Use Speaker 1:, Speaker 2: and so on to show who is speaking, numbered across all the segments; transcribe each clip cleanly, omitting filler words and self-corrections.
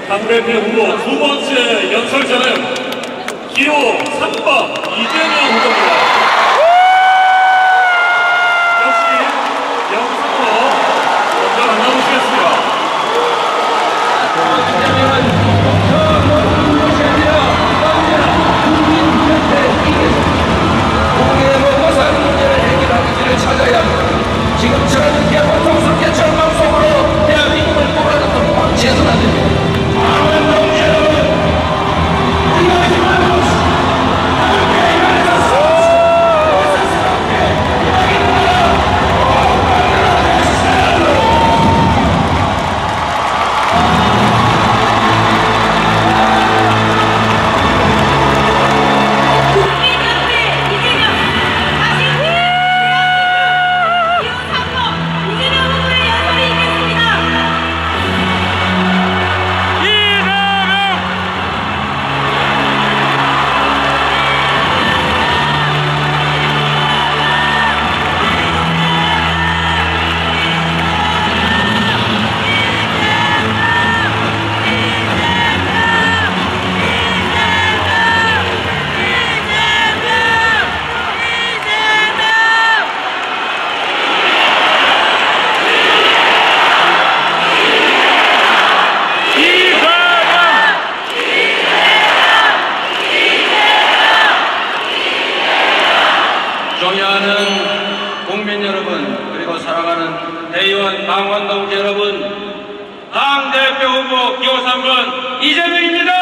Speaker 1: 당대표 후보 두 번째 연설자는 기호 3번 이재명 후보입니다. 역시 영상으로 먼저 만나보시겠습니다.
Speaker 2: 찾아야 지금처럼 개고통스럽게 절망 속으로 대한민국을 몰아넣던 황제는 안 됩니다. 강원동 여러분, 이러지 마십시오. 함께 일어나서 존경하는 국민 여러분, 그리고 사랑하는 대의원 강원동 여러분, 당대표 후보 기호 3번 이재명입니다.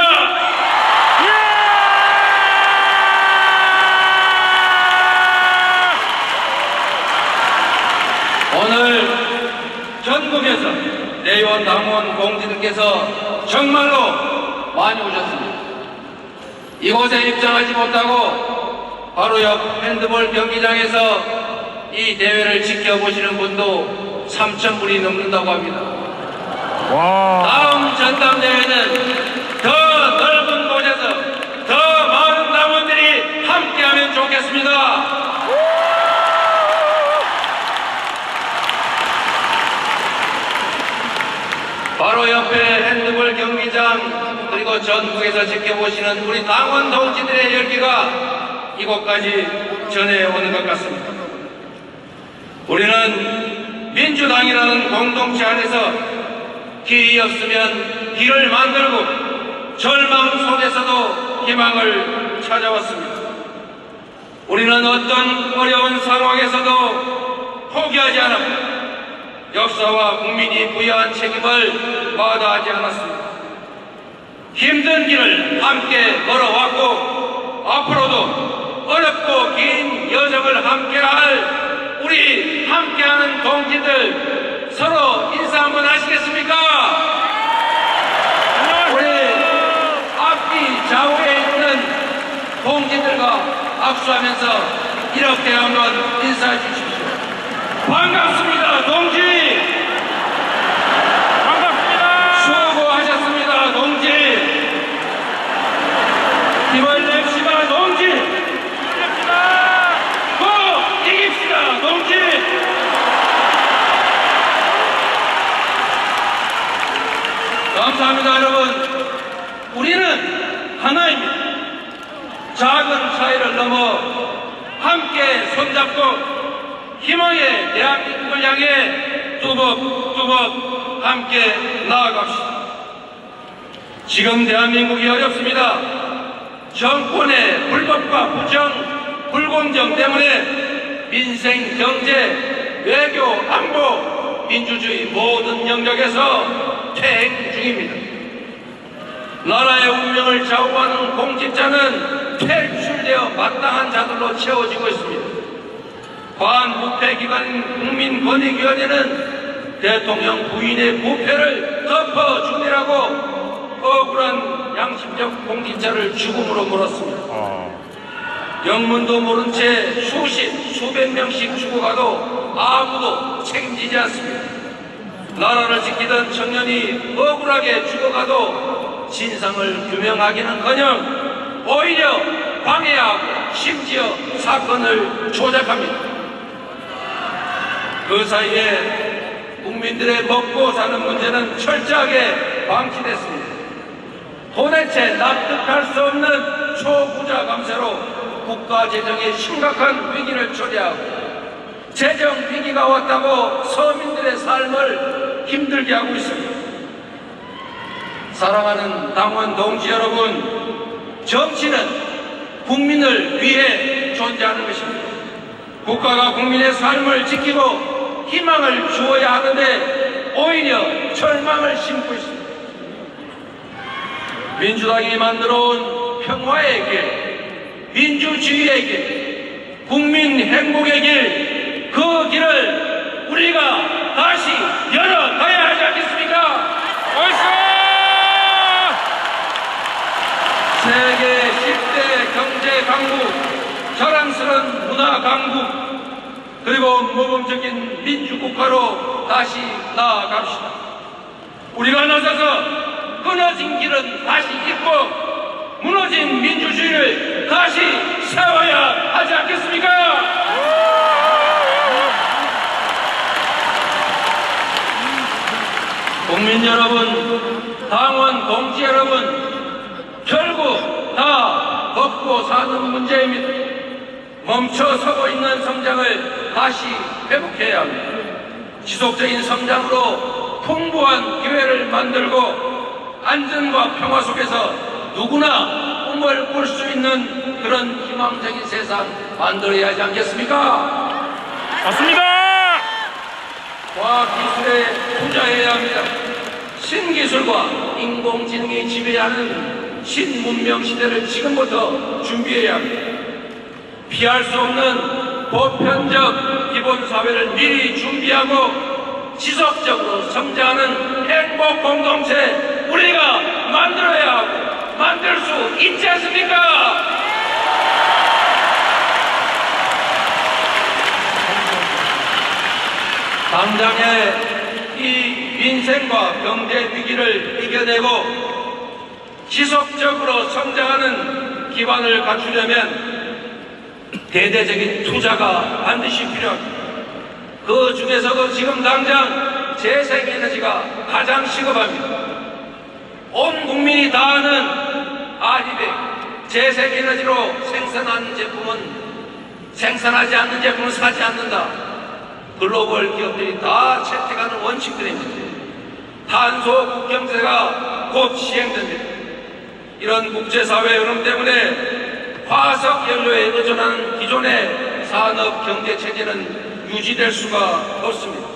Speaker 2: 오늘 전국에서 대의원 당원 공직들께서 정말로 많이 오셨습니다. 이곳에 입장하지 못하고 바로 옆 핸드볼 경기장에서 이 대회를 지켜보시는 분도 3,000분이 넘는다고 합니다. 다음 전당대회는 더 넓은 곳에서 더 많은 당원들이 함께하면 좋겠습니다. 바로 옆에 핸드볼 경기장, 그리고 전국에서 지켜보시는 우리 당원 동지들의 열기가 이곳까지 전해오는 것 같습니다. 우리는 민주당이라는 공동체 안에서 길이 없으면 길을 만들고 절망 속에서도 희망을 찾아왔습니다. 우리는 어떤 어려운 상황에서도 포기하지 않았고 역사와 국민이 부여한 책임을 마다하지 않았습니다. 힘든 길을 함께 걸어왔고 앞으로도 어렵고 긴 여정을 함께할 우리 함께하는 동지들 서로 인사 한번 하시겠습니까? 우리 앞뒤 좌우에 있는 동지들과 악수하면서 이렇게 한번 인사해 주십시오. 반갑습니다, 동지. 반갑습니다. 수고하셨습니다, 동지. 힘을 냅시다, 동지. 동지! 감사합니다, 여러분. 우리는 하나입니다. 작은 차이를 넘어 함께 손잡고 희망의 대한민국을 향해 뚜벅뚜벅 함께 나아갑시다. 지금 대한민국이 어렵습니다. 정권의 불법과 부정, 불공정 때문에 민생, 경제, 외교, 안보, 민주주의 모든 영역에서 퇴행 중입니다. 나라의 운명을 좌우하는 공직자는 퇴출되어 마땅한 자들로 채워지고 있습니다. 반부패기관인 국민권익위원회는 대통령 부인의 부패를 덮어주느라고 억울한 양심적 공직자를 죽음으로 몰았습니다. 영문도 모른 채 수백 명씩 죽어가도 아무도 책임지지 않습니다. 나라를 지키던 청년이 억울하게 죽어가도 진상을 규명하기는커녕 오히려 방해하고 심지어 사건을 조작합니다. 그 사이에 국민들의 먹고 사는 문제는 철저하게 방치됐습니다. 도대체 납득할 수 없는 초부자 감세로 국가 재정에 심각한 위기를 초래하고 재정 위기가 왔다고 서민들의 삶을 힘들게 하고 있습니다. 사랑하는 당원 동지 여러분, 정치는 국민을 위해 존재하는 것입니다. 국가가 국민의 삶을 지키고 희망을 주어야 하는데 오히려 절망을 심고 있습니다. 민주당이 만들어온 평화의 길, 민주주의의 길, 국민 행복의 길, 그 길을 우리가 다시 열어가야 하지 않겠습니까? 세계 10대 경제 강국, 자랑스러운 문화 강국, 그리고 모범적인 민주국가로 다시 나아갑시다. 우리가 나서서 끊어진 길은 다시 잇고 무너진 민주주의를 다시 세워야 하지 않겠습니까? 국민 여러분, 당원 동지 여러분, 결국 다 먹고 사는 문제입니다. 멈춰서고 있는 성장을 다시 회복해야 합니다. 지속적인 성장으로 풍부한 기회를 만들고 안전과 평화 속에서 누구나 꿈을 꿀 수 있는 그런 희망적인 세상 만들어야 하지 않겠습니까?
Speaker 1: 맞습니다.
Speaker 2: 과학기술에 투자해야 합니다. 신기술과 인공지능이 지배하는 신문명 시대를 지금부터 준비해야 합니다. 피할 수 없는 보편적 기본사회를 미리 준비하고 지속적으로 성장하는 행복 공동체 우리가 만들어야 하고 만들 수 있지 않습니까? 당장의 이 민생과 경제 위기를 이겨내고 지속적으로 성장하는 기반을 갖추려면 대대적인 투자가 반드시 필요합니다. 그 중에서도 지금 당장 재생에너지가 가장 시급합니다. 온 국민이 다 아는 아리백, 재생에너지로 생산하는 제품은 생산하지 않는 제품은 사지 않는다. 글로벌 기업들이 다 채택하는 원칙들입니다. 탄소 국경제가 곧 시행됩니다. 이런 국제사회 흐름 때문에 화석 연료에 의존하는 기존의 산업 경제 체제는 유지될 수가 없습니다.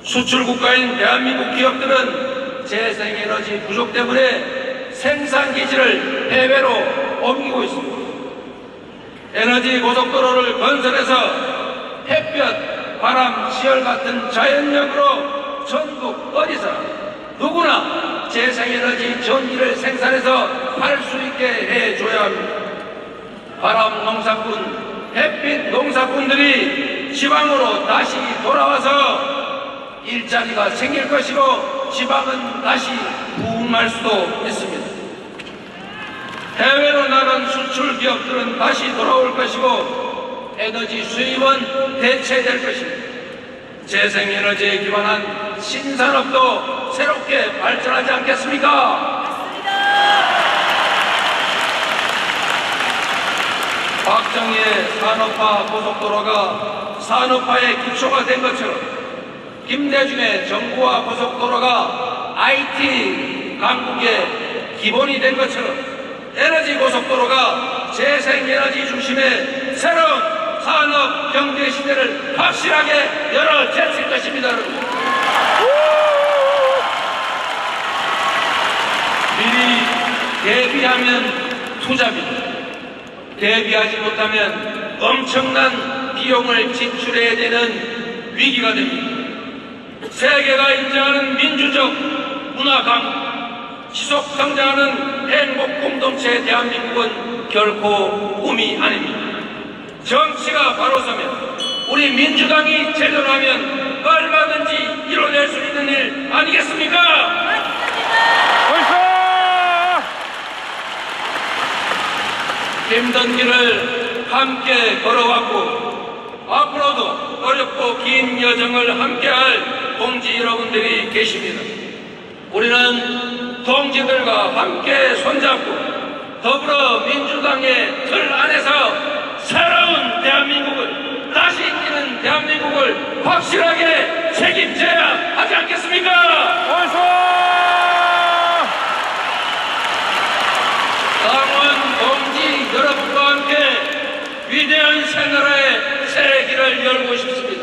Speaker 2: 수출 국가인 대한민국 기업들은 재생에너지 부족 때문에 생산 기지를 해외로 옮기고 있습니다. 에너지 고속도로를 건설해서 햇볕, 바람, 시열 같은 자연력으로 전국 어디서 누구나 재생에너지 전기를 생산해서 팔 수 있게 해줘야 합니다. 바람 농사꾼, 햇빛 농사꾼들이 지방으로 다시 돌아와서 일자리가 생길 것이고 지방은 다시 부흥할 수도 있습니다. 해외로 나간 수출 기업들은 다시 돌아올 것이고 에너지 수입은 대체될 것입니다. 재생에너지에 기반한 신산업도 새롭게 발전하지 않겠습니까? 박정희의 산업화 고속도로가 산업화의 기초가 된 것처럼 김대중의 정부화 고속도로가 IT 강국의 기본이 된 것처럼 에너지 고속도로가 재생에너지 중심의 새로운 산업 경제 시대를 확실하게 열어제칠 것입니다. 여러분. 미리 대비하면 투자입니다. 대비하지 못하면 엄청난 비용을 지출해야 되는 위기가 됩니다. 세계가 인정하는 민주적 문화 강국, 지속 성장하는 행복 공동체 대한민국은 결코 꿈이 아닙니다. 정치가 바로 서면 우리 민주당이 제도하면 얼마든지 이뤄낼 수 있는 일 아니겠습니까? 힘든 길을 함께 걸어왔고 앞으로도 어렵고 긴 여정을 함께할 동지 여러분들이 계십니다. 우리는 동지들과 함께 손잡고 더불어민주당의 틀 안에서 새로운 대한민국을, 다시 있는 대한민국을 확실하게 책임져야 하지 않겠습니까? 당원 동지 여러분과 함께 위대한 새나라의 새 길을 열고 싶습니다.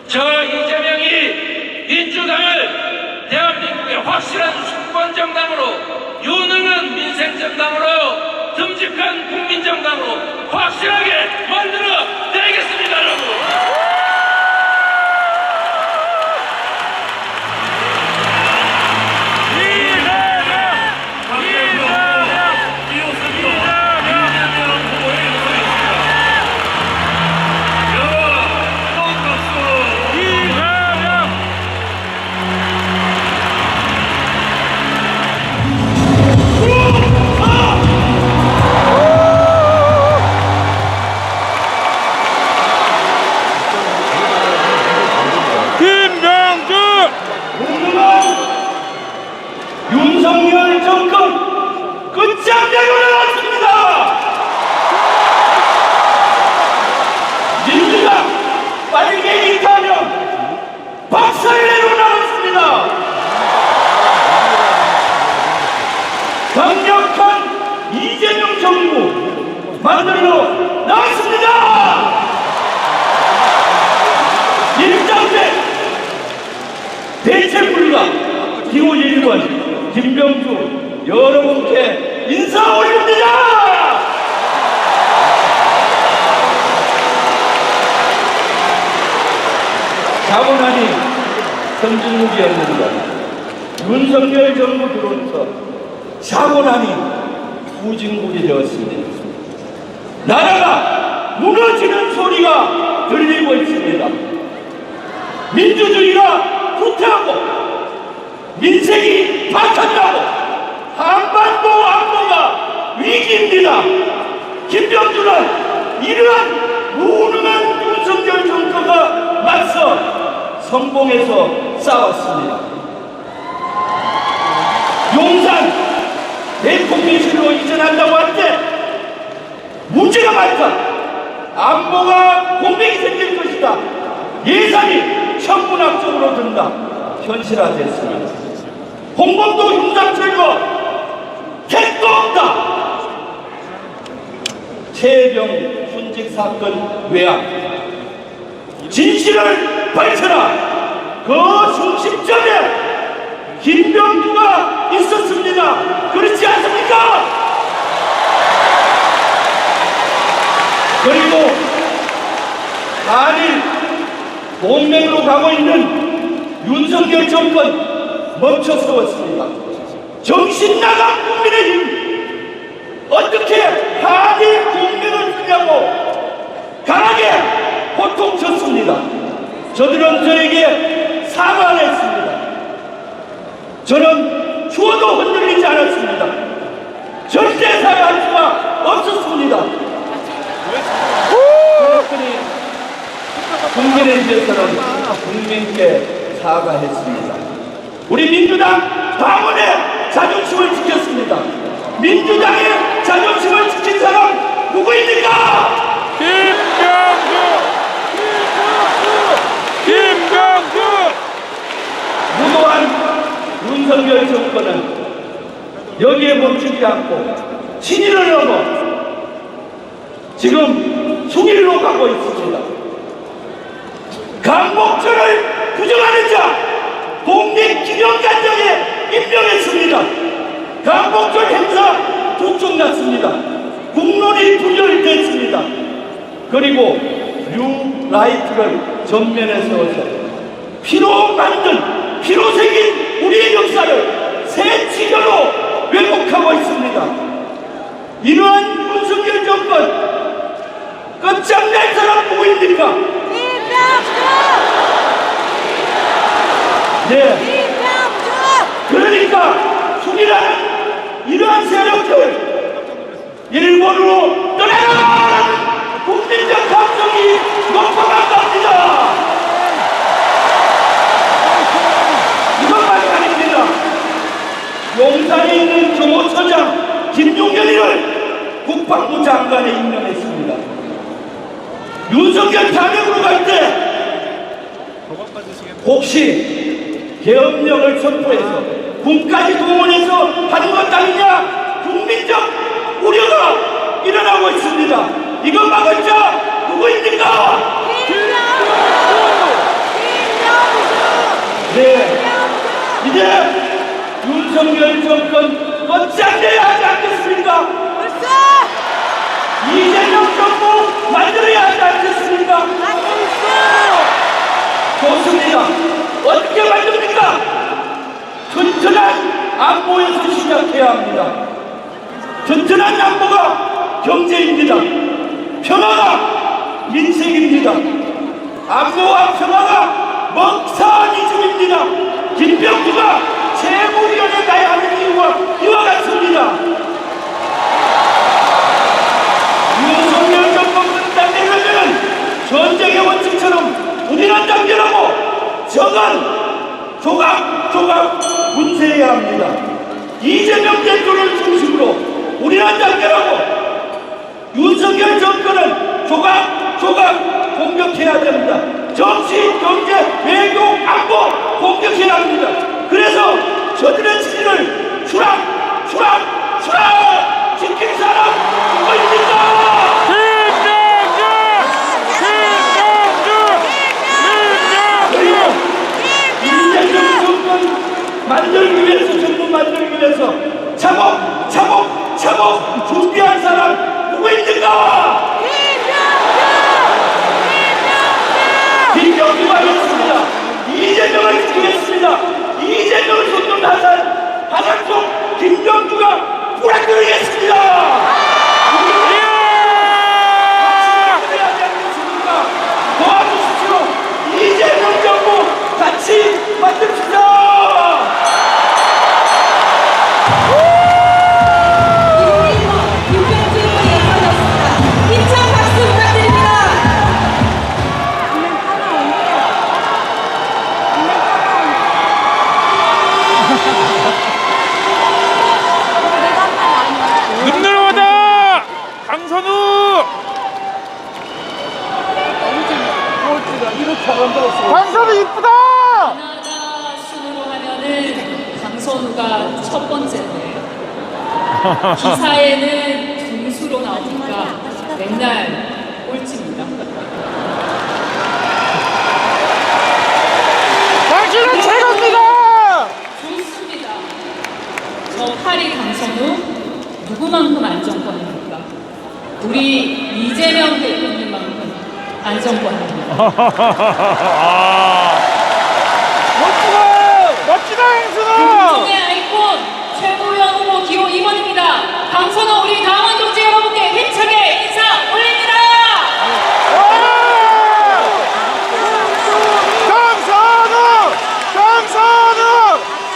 Speaker 2: 저 이재명이 민주당을 대한민국의 확실한 수권정당으로, 유능한 민생정당으로, 듬직한 국민정당으로 확실하게 만들어 내겠습니다, 여러분.
Speaker 3: 윤석열 정권 끝장내고 나왔습니다. 민주당 빨갱이 가면 박살내고 나왔습니다. 강력한 이재명 정부 만들어 나왔습니다. 일장대 대체불가 기호 1번 김병주 여러분께 인사 올립니다. 자고나니 선진국이었는데 윤석열 정부 들어오면서 자고나니 후진국이 되었습니다. 나라가 무너지는 소리가 들리고 있습니다. 민주주의가 후퇴하고 민생이 파탄나고 한반도 안보가 위기입니다. 김병주는 이러한 무능한 윤석열 정권과 맞서 성공해서 싸웠습니다. 용산 대통령실로 이전한다고 할 때 문제가 많다. 안보가 공백이 생길 것이다. 예산이 천문학적으로 든다. 현실화됐습니다. 홍범도 흉상 철거 택도 없다. 최혜병 순직 사건 외압 진실을 밝혀라. 그 중심점에 김병주가 있었습니다. 그렇지 않습니까? 그리고 한일 동맹으로 가고 있는 윤석열 정권 멈춰 세웠습니다. 정신 나간 국민의힘 어떻게 한일 동맹을 쓰냐고 강하게 호통쳤습니다. 저들은 저에게 사과했습니다. 저는 추워도 흔들리지 않았습니다. 절대 사과할 수가 없었습니다. 그랬더니 국민의힘에서는 국민께 사과했습니다. 우리 민주당 당원의 자존심을 지켰습니다. 민주당의 자존심을 지킨 사람 누구입니까? 김병주! 무도한 윤석열 정권은 여기에 멈추지 않고 친일을 넘어 지금 중일로 가고 있습니다. 강복철을 부정하는 자 국립기념관장에 임명했습니다. 강복철 행사 두쪽났습니다. 국론이 분열됐습니다. 그리고 뉴라이트를 전면에 세워서 피로 만든, 피로 새긴 우리의 역사를 새 치료로 왜곡하고 있습니다. 이러한 윤석열 정권 끝장낼 사람 누구입니까? 네. 그러니까 순이라는 이러한 세력들 일본으로 떠나라! 국민적 감정이 높아간답니다. 이것만이 아닙니다. 김용현이를 국방부 장관에 임명했습니다. 윤석열 탄핵으로 갈 때 혹시 계엄령을 선포해서 군까지 동원해서 하는 것 아니냐 국민적 우려가 일어나고 있습니다. 이거 막을 자 누구입니까? 네, 이제 윤석열 정권 끝장내야 하지 않겠습니까? 이재명 정부 만들어야 하지 않겠습니까? 좋습니다. 어떻게 만듭니까? 튼튼한 안보에서 시작해야 합니다. 튼튼한 안보가 경제입니다. 평화가 민생입니다. 안보와 평화가 먹사니즘입니다. 김병주가 최고위원에 가야 하는 이유가 이와 같습니다. 윤석열 정권 끝장내려면 전쟁의 원칙처럼 우리는 단결하고 적은 조각 분쇄해야 합니다. 이재명 대통령을 중심으로 우리는 단결하고 윤석열 정권은 조각 공격해야 됩니다. 정치, 경제, 외교, 안보 공격해야 합니다. 그래서 저들의 진리를 추락 지킬 사람 누구입니까? 이재명 정권 만들기 위해서 정부 만들기 위해서 차곡 준비한 사람 누구입니까? 김병주가 있습니다. 이재명을 지키겠습니다. 이재명을 손좀 하산속 김병주가 부락드리겠습니다. 도와주십시오. 이재명 정부 같이 만듭시다.
Speaker 4: 눈늘보다 강선우 강선우 이쁘다.
Speaker 5: 하나가 순으로 하면은 강선우가 첫 번째인데 기사에는 등수로 나오니까 맨날 꼴찌입니다.
Speaker 4: 당신은 최고입니다.
Speaker 5: 좋습니다. 저 파리 강선우 누구만큼 안정권입니까? 우리 이재명 대표님만큼 안정권입니다.
Speaker 4: 멋지다 강선우.
Speaker 5: 국정의 아이콘 최고위원 후보 기호 2번입니다. 강선우 우리 당원 동지 여러분께 힘차게 인사 올립니다.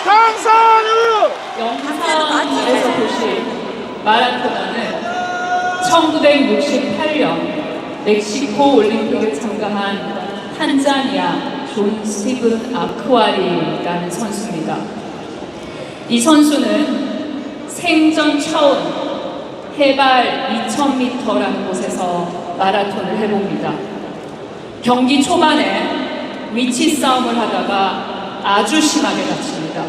Speaker 4: 강선우
Speaker 5: 영상에서 보실 마라토너는 1968년 멕시코 올림픽에 참가한 탄자니아 존 스티븐 아크와리라는 선수입니다. 이 선수는 생전 처음 해발 2000m라는 곳에서 마라톤을 해봅니다. 경기 초반에 위치 싸움을 하다가 아주 심하게 다칩니다.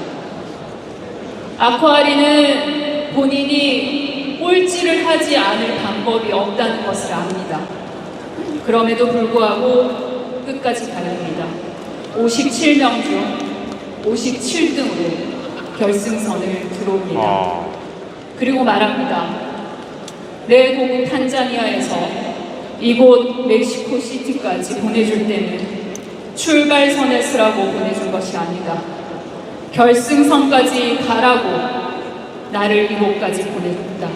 Speaker 5: 아쿠아리는 본인이 꼴찌를 하지 않을 방법이 없다는 것을 압니다. 그럼에도 불구하고 끝까지 달립니다. 57명 중 57등으로 결승선을 들어옵니다. 그리고 말합니다. 내 고국 탄자니아에서 이곳 멕시코시티까지 보내줄 때는 출발선에 서라고 보내준 것이 아니다. 결승선까지 가라고 나를 이곳까지 보내줬다.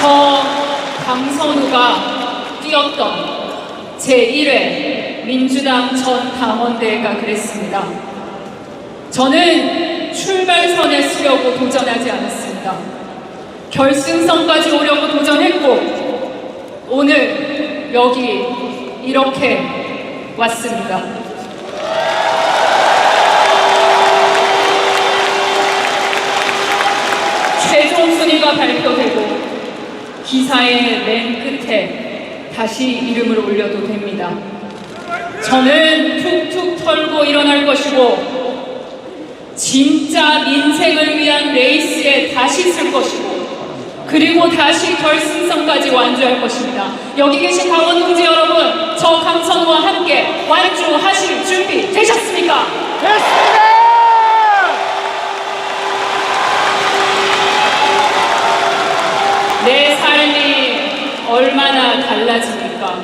Speaker 5: 저 강선우가 뛰었던 제1회 민주당 전 당원대회가 그랬습니다. 저는 출발선에 서려고 도전하지 않았습니다. 결승선까지 오려고 도전했고 오늘 여기 이렇게 왔습니다. 수가 발표되고 기사의 맨 끝에 다시 이름을 올려도 됩니다. 저는 툭툭 털고 일어날 것이고 진짜 민생을 위한 레이스에 다시 쓸 것이고 그리고 다시 결승선까지 완주할 것입니다. 여기 계신 강원 동지 여러분, 저 강선우와 함께 완주하실 준비 되셨습니까?
Speaker 4: 됐습니다.
Speaker 5: 내 삶이 얼마나 달라집니까?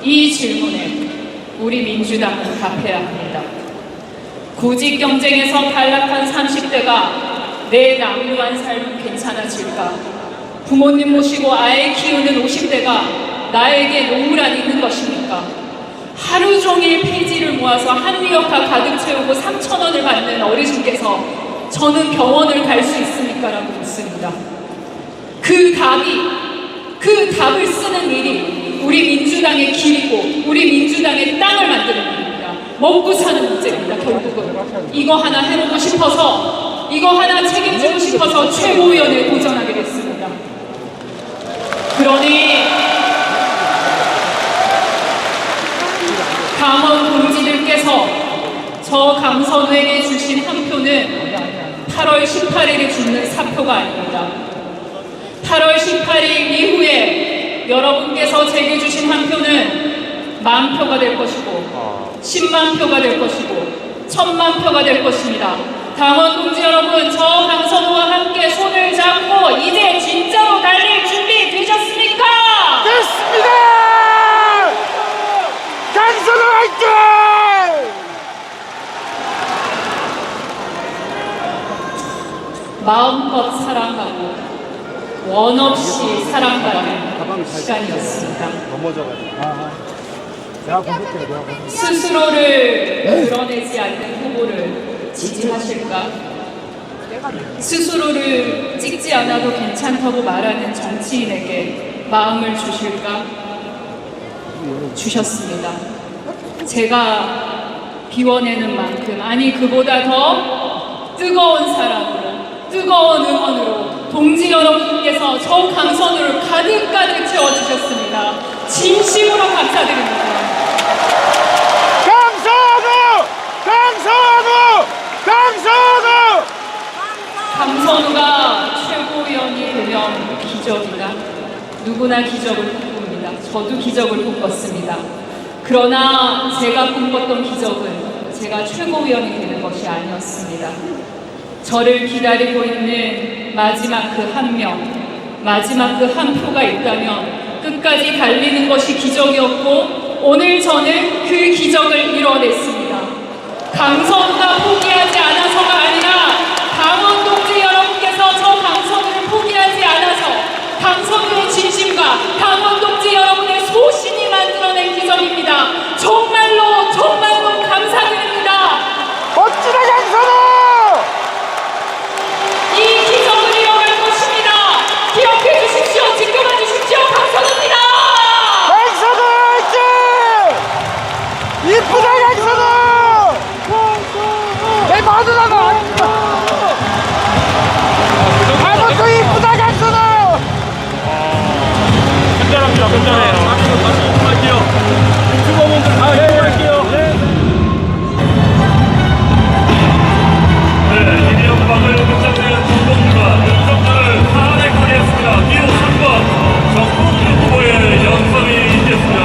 Speaker 5: 이 질문에 우리 민주당은 답해야 합니다. 구직 경쟁에서 탈락한 30대가 내 남루한 삶은 괜찮아질까? 부모님 모시고 아이 키우는 50대가 나에게 노후란 있는 것입니까? 하루 종일 폐지를 모아서 한리역화 가득 채우고 3,000원을 받는 어르신께서 저는 병원을 갈 수 있습니까? 라고 묻습니다. 그 답을 쓰는 일이 우리 민주당의 길이고 우리 민주당의 땅을 만드는 일입니다. 먹고 사는 문제입니다. 결국은 이거 하나 해보고 싶어서, 이거 하나 책임지고 싶어서 최고위원에 도전하게 됐습니다. 그러니 강원 동지들께서 저 강선우에게 주신 한 표는 8월 18일에 주는 사표가 아닙니다. 8월 18일 이후에 여러분께서 제게 주신 한 표는 10,000표가 될 것이고 10만 표가 될 것이고 1000만 표가 될 것입니다. 강원 동지 여러분, 저 강선우와 함께 손을 잡고 이제 진짜로 달릴 준비 되셨습니까?
Speaker 4: 됐습니다. 강선우 화이팅!
Speaker 5: 마음껏 사랑하고 원 없이 사랑받는 시간이었습니다. 스스로를 드러내지 않는 후보를 지지하실까? 스스로를 찍지 않아도 괜찮다고 말하는 정치인에게 마음을 주실까? 주셨습니다. 제가 비워내는 만큼, 아니 그보다 더 뜨거운 사랑으로, 뜨거운 응원으로 동지 여러분께서 저 강선우를 가득가득 채워주셨습니다. 진심으로 감사드립니다.
Speaker 4: 강선우! 강선우! 강선우!
Speaker 5: 강선우가 최고위원이 되면 기적이다. 누구나 기적을 꿈꿉니다. 저도 기적을 꿈꿨습니다. 그러나 제가 꿈꿨던 기적은 제가 최고위원이 되는 것이 아니었습니다. 저를 기다리고 있는 마지막 그 한 명, 마지막 그 한 표가 있다면 끝까지 달리는 것이 기적이었고 오늘 저는 그 기적을 이뤄냈습니다. 강선우가 포기하지 않아서가 아니라 강원 동지 여러분께서 저 강선우를 포기하지 않아서 강선우의 진심과 강원 동지 여러분의 소신이 만들어낸 기적입니다. 정말로 정말로 감사드립니다.
Speaker 4: 멋지다 강선우!
Speaker 5: 이 기적을 이뤄갈 것입니다. 기억해 주십시오. 지켜봐 주십시오. 강선우입니다.
Speaker 4: 강선우 화이팅! 이쁘다 강선우! 내 마누라가 아무도 이쁘다 강선우!
Speaker 3: 괜찮합니다. 괜찮아요. 다시 할게요. 유튜버분들 다 해볼게요.
Speaker 1: 네, 이미 영광을 붙잡는 정봉주가 윤석열을 탄핵하게 했습니다. 기호 3번 정봉주 후보의 연설이 있겠습니다.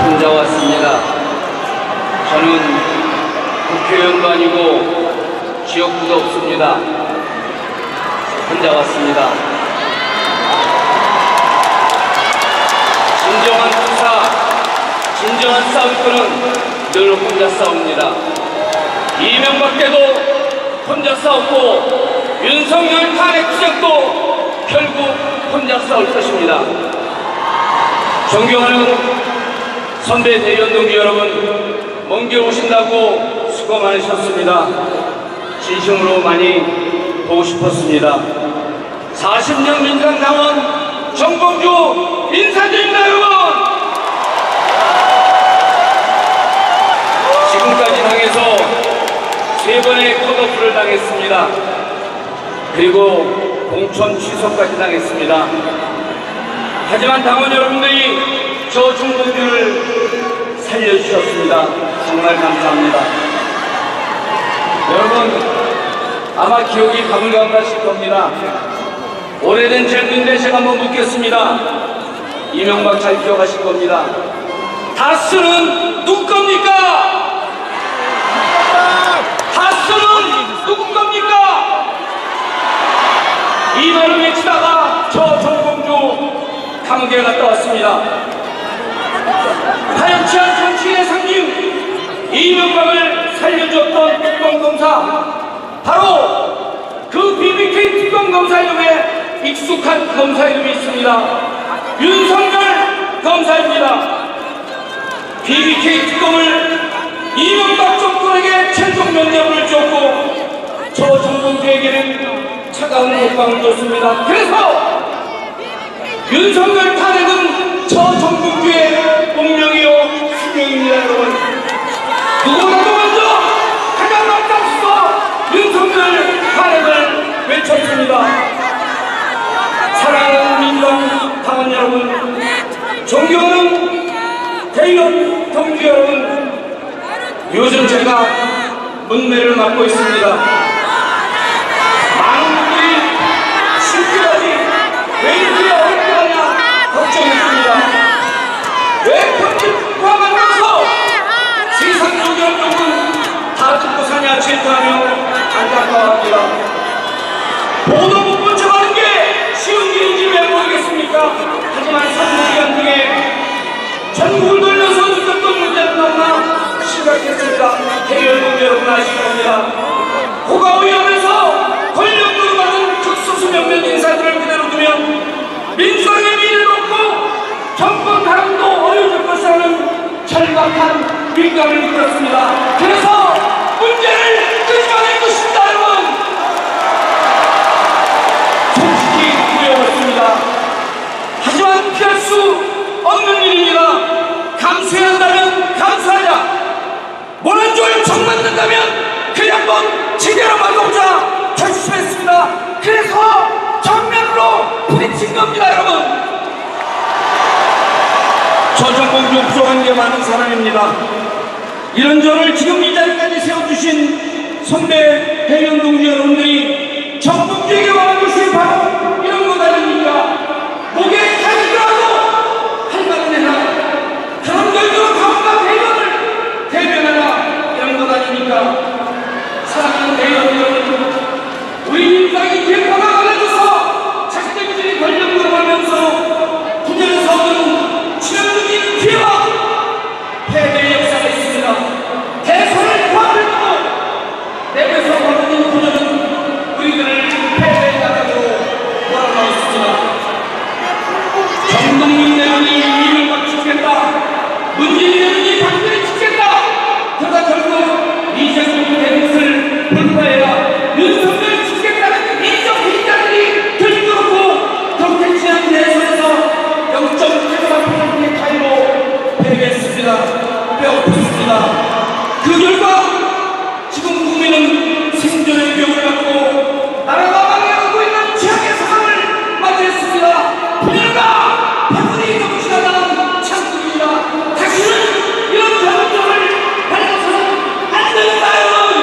Speaker 2: 혼자 왔습니다. 저는 국회의원도 아니고 지역구도 없습니다. 혼자 왔습니다. 진정한 투사, 진정한 싸움꾼은 늘 혼자 싸웁니다. 이명박 때도 혼자 싸웠고 윤석열 탄핵 투쟁도 결국 혼자 싸울 것입니다. 존경하는 선배 대의원 동지 여러분, 먼 길 오신다고 수고 많으셨습니다. 진심으로 많이 보고 싶었습니다. 40년 민주당 당원 정봉주 인사드립니다. 여러분, 지금까지 당해서 3번의 컷오프를 당했습니다. 그리고 공천 취소까지 당했습니다. 하지만 당원 여러분들이 저 정봉주를 살려주셨습니다. 정말 감사합니다. 여러분, 아마 기억이 가물가물하실 겁니다. 오래된 질문인데 제가 한번 묻겠습니다. 이명박 잘 기억하실 겁니다. 다스는 누구 겁니까? 다스는 누구 겁니까? 이 말을 외치다가 저 정봉주 감옥에 갔다 왔습니다. 하얀치 않은 정치인의 상징 이명박을 살려주었던 특검검사, 바로 그 BBK 특검검사 이름에 익숙한 검사 이름이 있습니다. 윤석열 검사입니다. BBK 특검을 이명박 정권에게 최종 면접을 줬고 저 정봉주에게는 차가운 목방을 줬습니다. 그래서 윤석열 탄핵은 저 정봉주의 운명이요 숙명입니다. 여러분, 누구보다도 먼저 가장 앞장서 윤석열 탄핵을 외쳤습니다. 사랑하는 민주당 당원 여러분, 존경하는 대의원 동지 여러분, 요즘 제가 문매를 맡고 있습니다. 많은 분들이 쉽게까지 왜 이렇게 어렵게 하냐 걱정했습니다. 왜 편집 포함하면서 세상적인 쪽은 다 듣고 사냐 질투하며 안타까워합니다. 보도 못 본 척 하는 게 쉬운 일인지 왜 모르겠습니까? 하지만 3시간 중에 전국을 돌려서 느꼈던 문제는 너무나 심각했습니다. 대의원 여러분 아실 겁니다. 호가호위하면서 권력으로 받은 극소수 몇몇 인사들을 그대로 두면 민주당의 미래를 놓고 정권 다음도 어려워질 것이라는 절박한 민감을 느꼈습니다. 그래서 문제를 끄집어낼 것입니다. 여러분, 솔직히 두려웠습니다. 하지만 피할 수 없는 일입니다. 감수해야 한다면 감수하자. 모난 조를 정 만든다면 그냥 한번 제대로 만들자 결심했습니다. 그래서 정면으로 부딪힌 겁니다. 여러분, 저 정봉주 부족한 게 많은 사람입니다. 이런 저를 지금 이 자리까지 세워주신 선배 대의원 동지 여러분들이 정봉주에게 말한 것이 바로 이런 것 아닙니까? 목에 칼이라도 할 말은 해라. 그런 결정으로 당원과 대의원을 대변하라. 이런 것 아닙니까? 사랑하는 대의원 여러분, 우리 민주당이 개파가 갈라져서 자신들끼리 권력으로 하면서 군대에서 얻은 치명적인 피해와 패배의 역사가 있습니다. 대선을 포함해도 내면서 벌어진 분열은 우리들을 패배의 나라로 몰아넣었습니다. 정동민 내원이 이명박 지키겠다, 문재인 내원이 박근혜 지키겠다, 그러다 결국 이재명 대통령을 불파해야 윤석열 지키겠다는 인적 피의자들이 들끓었고 그렇게 지난 대선에서 0.74%의 차이로 패배했습니다. 빼앗겼습니다. 그 결과 지금 국민은 생존의 위협을 받고 나라가 망해가고 있는 최악의 상황을 맞이했습니다. 분열과 패권이 넘치나다는 창국입니다. 다시는 이런 잘못점을 발견해서는 안 된다. 여러분,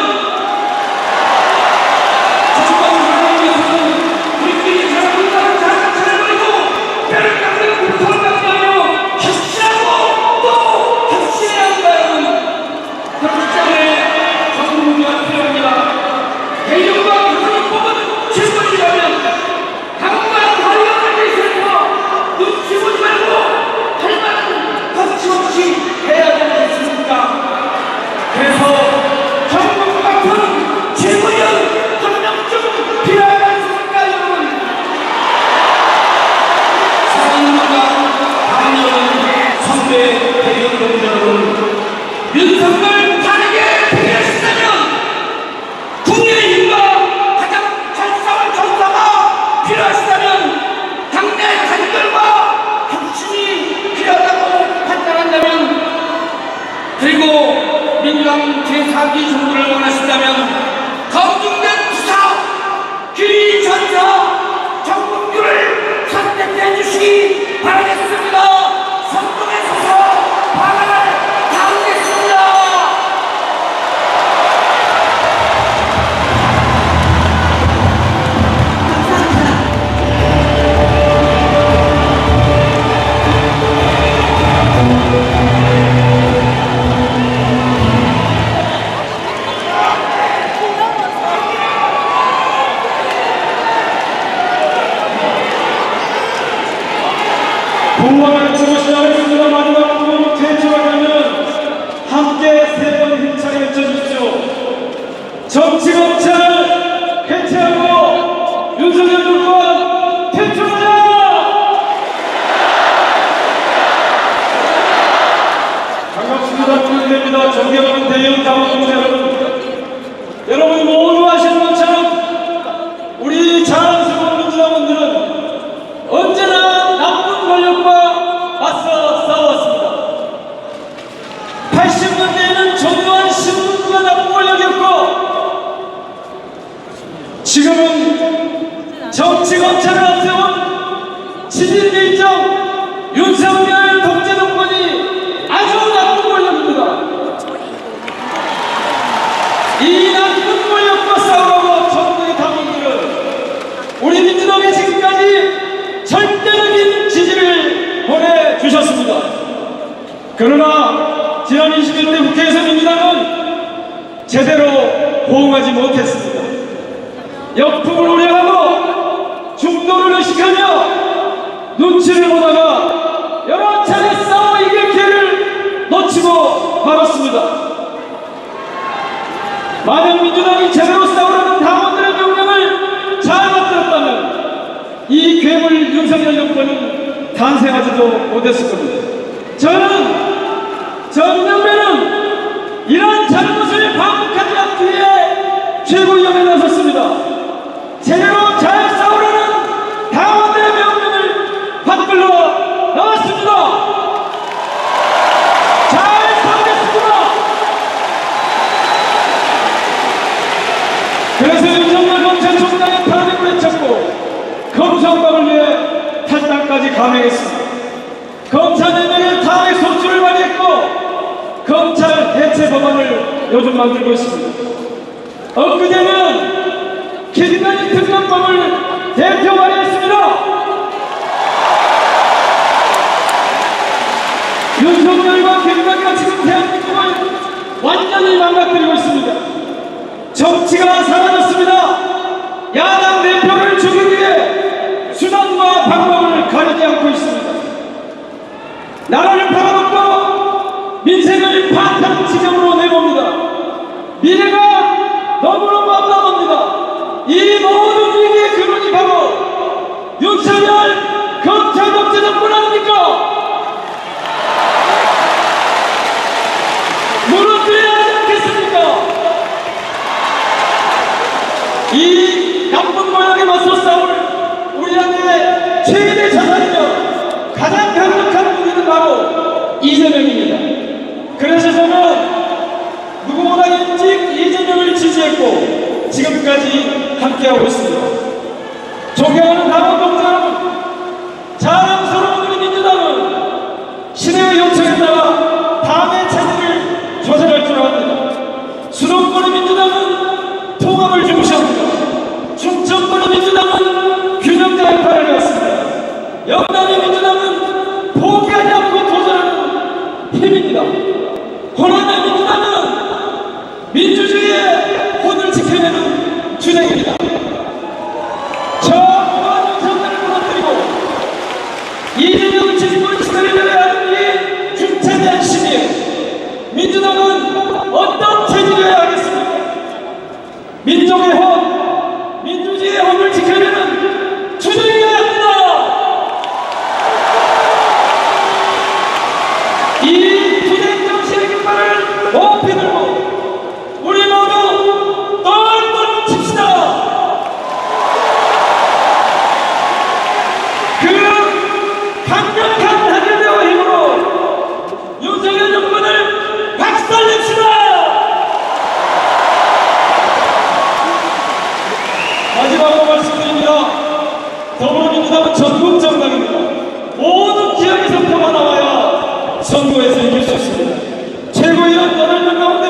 Speaker 3: 공헌을 치고 시작했습니다. 마지막 부분 퇴출하려면 함께 세 번 힘차게 외쳐주십시오. 정치검찰 해체하고 윤석열 정권 퇴출하자! 반갑습니다. 국민입니다. 존경하는 대의원 당원들 여러분 모두 아시는 것처럼 우리 자랑스러운 민주당원들은 언제나 나쁜 권력과 맞서 싸워왔습니다. 80년대에는 전두환 신문부가 나쁜 권력이었고 지금은 정치검찰을 앞세운 친일일정 윤석열 독재 정권이 아주 나쁜 권력입니다. 이 나쁜 권력과 싸우라고 전국의 당원들은 우리 민주당에 지금까지 절대적인 지지를 보내주셨습니다. 그러나 지난 21대 국회에서 민주당은 제대로 호응하지 못했습니다. 역풍을 우려하고 중도를 의식하며 눈치를 보다가 여러 차례 싸워 이길 기회를 놓치고 말았습니다. 만약 민주당이 제대로 싸우려는 당원들의 명령을 잘 받들었다면 이 괴물 윤석열 정권은 탄생하지도 못했을 겁니다. 저는 정명배는 이런 잘못을 반복하지 않기 위해 최고위원회에 나섰습니다. 제대로 잘 싸우려는 당원들의 명령을 받들러 나왔습니다. 잘 싸우겠습니다. 그래서 윤석열 검찰총장의 탄핵을 외쳤고 검사법을 위해 탈당까지 감행했습니다. 검찰 4명의 탄핵 소추를 발의했고 검찰 해체 법안을 요즘 만들고 있습니다. 엊그제는 김건희 특검법을 대표 발의했습니다. 윤석열과 김건희가 지금 대한민국을 완전히 망가뜨리고 있습니다. 정치가 사라졌습니다. 야당 대표를 죽이기 위해 수단과 방법을 가리지 않고 있습니다. 나라를 팔아먹고 민생을 파탄 지경으로 내봅니다. 미래가 너무너무 암담합니다. 이 모든 위기의 근원이 바로 윤석열 검찰 독재 정권 아닙니까? 무너뜨려야 하지 않겠습니까? 이 나쁜 모양에 맞서 싸울 우리한테 최대 자산이며 가장 강력한 무기는 바로 이재명입니다. 그래서 저는 누구보다 일찍 이재명을 지지했고 지금까지 함께하고 있습니다. 존경하는 당원 동지 여러분, 자랑스러운 우리 민주당은 시대의 요청에 따라 당의 체제를 조절할 줄 압니다. 수도권의 민주당은 통합을 중시합니다. 충청권의 민주당은 균형자 역할을 해왔습니다. 영남의 민주당은 포기하지 않고 도전하는 힘입니다. 호남의 민주당은 민주주의의 혼을 지켜내는 주장입니다. 저 무한 윤석열을 무너뜨리고 이재명을 지지고 지도해야 하는 이 중차대한 시기에 민주당은 어떤 체질이어야 하겠습니까? 민족의 혼, 민주주의의 혼을 지켜내는 주장이어야 합니다. 이 투쟁 정신의 깃발을 높이 들고 우리 모두 똘똘 칩시다. 그 강력한 하늘대와 힘으로 윤석열 정권을 박살냅시다. 마지막으로 말씀드립니다. 더불어민주당은 전국 정당입니다. 모든 지역에서 표가 나와야 선거에서 이길 수 있습니다. 최고위원 8명 가운데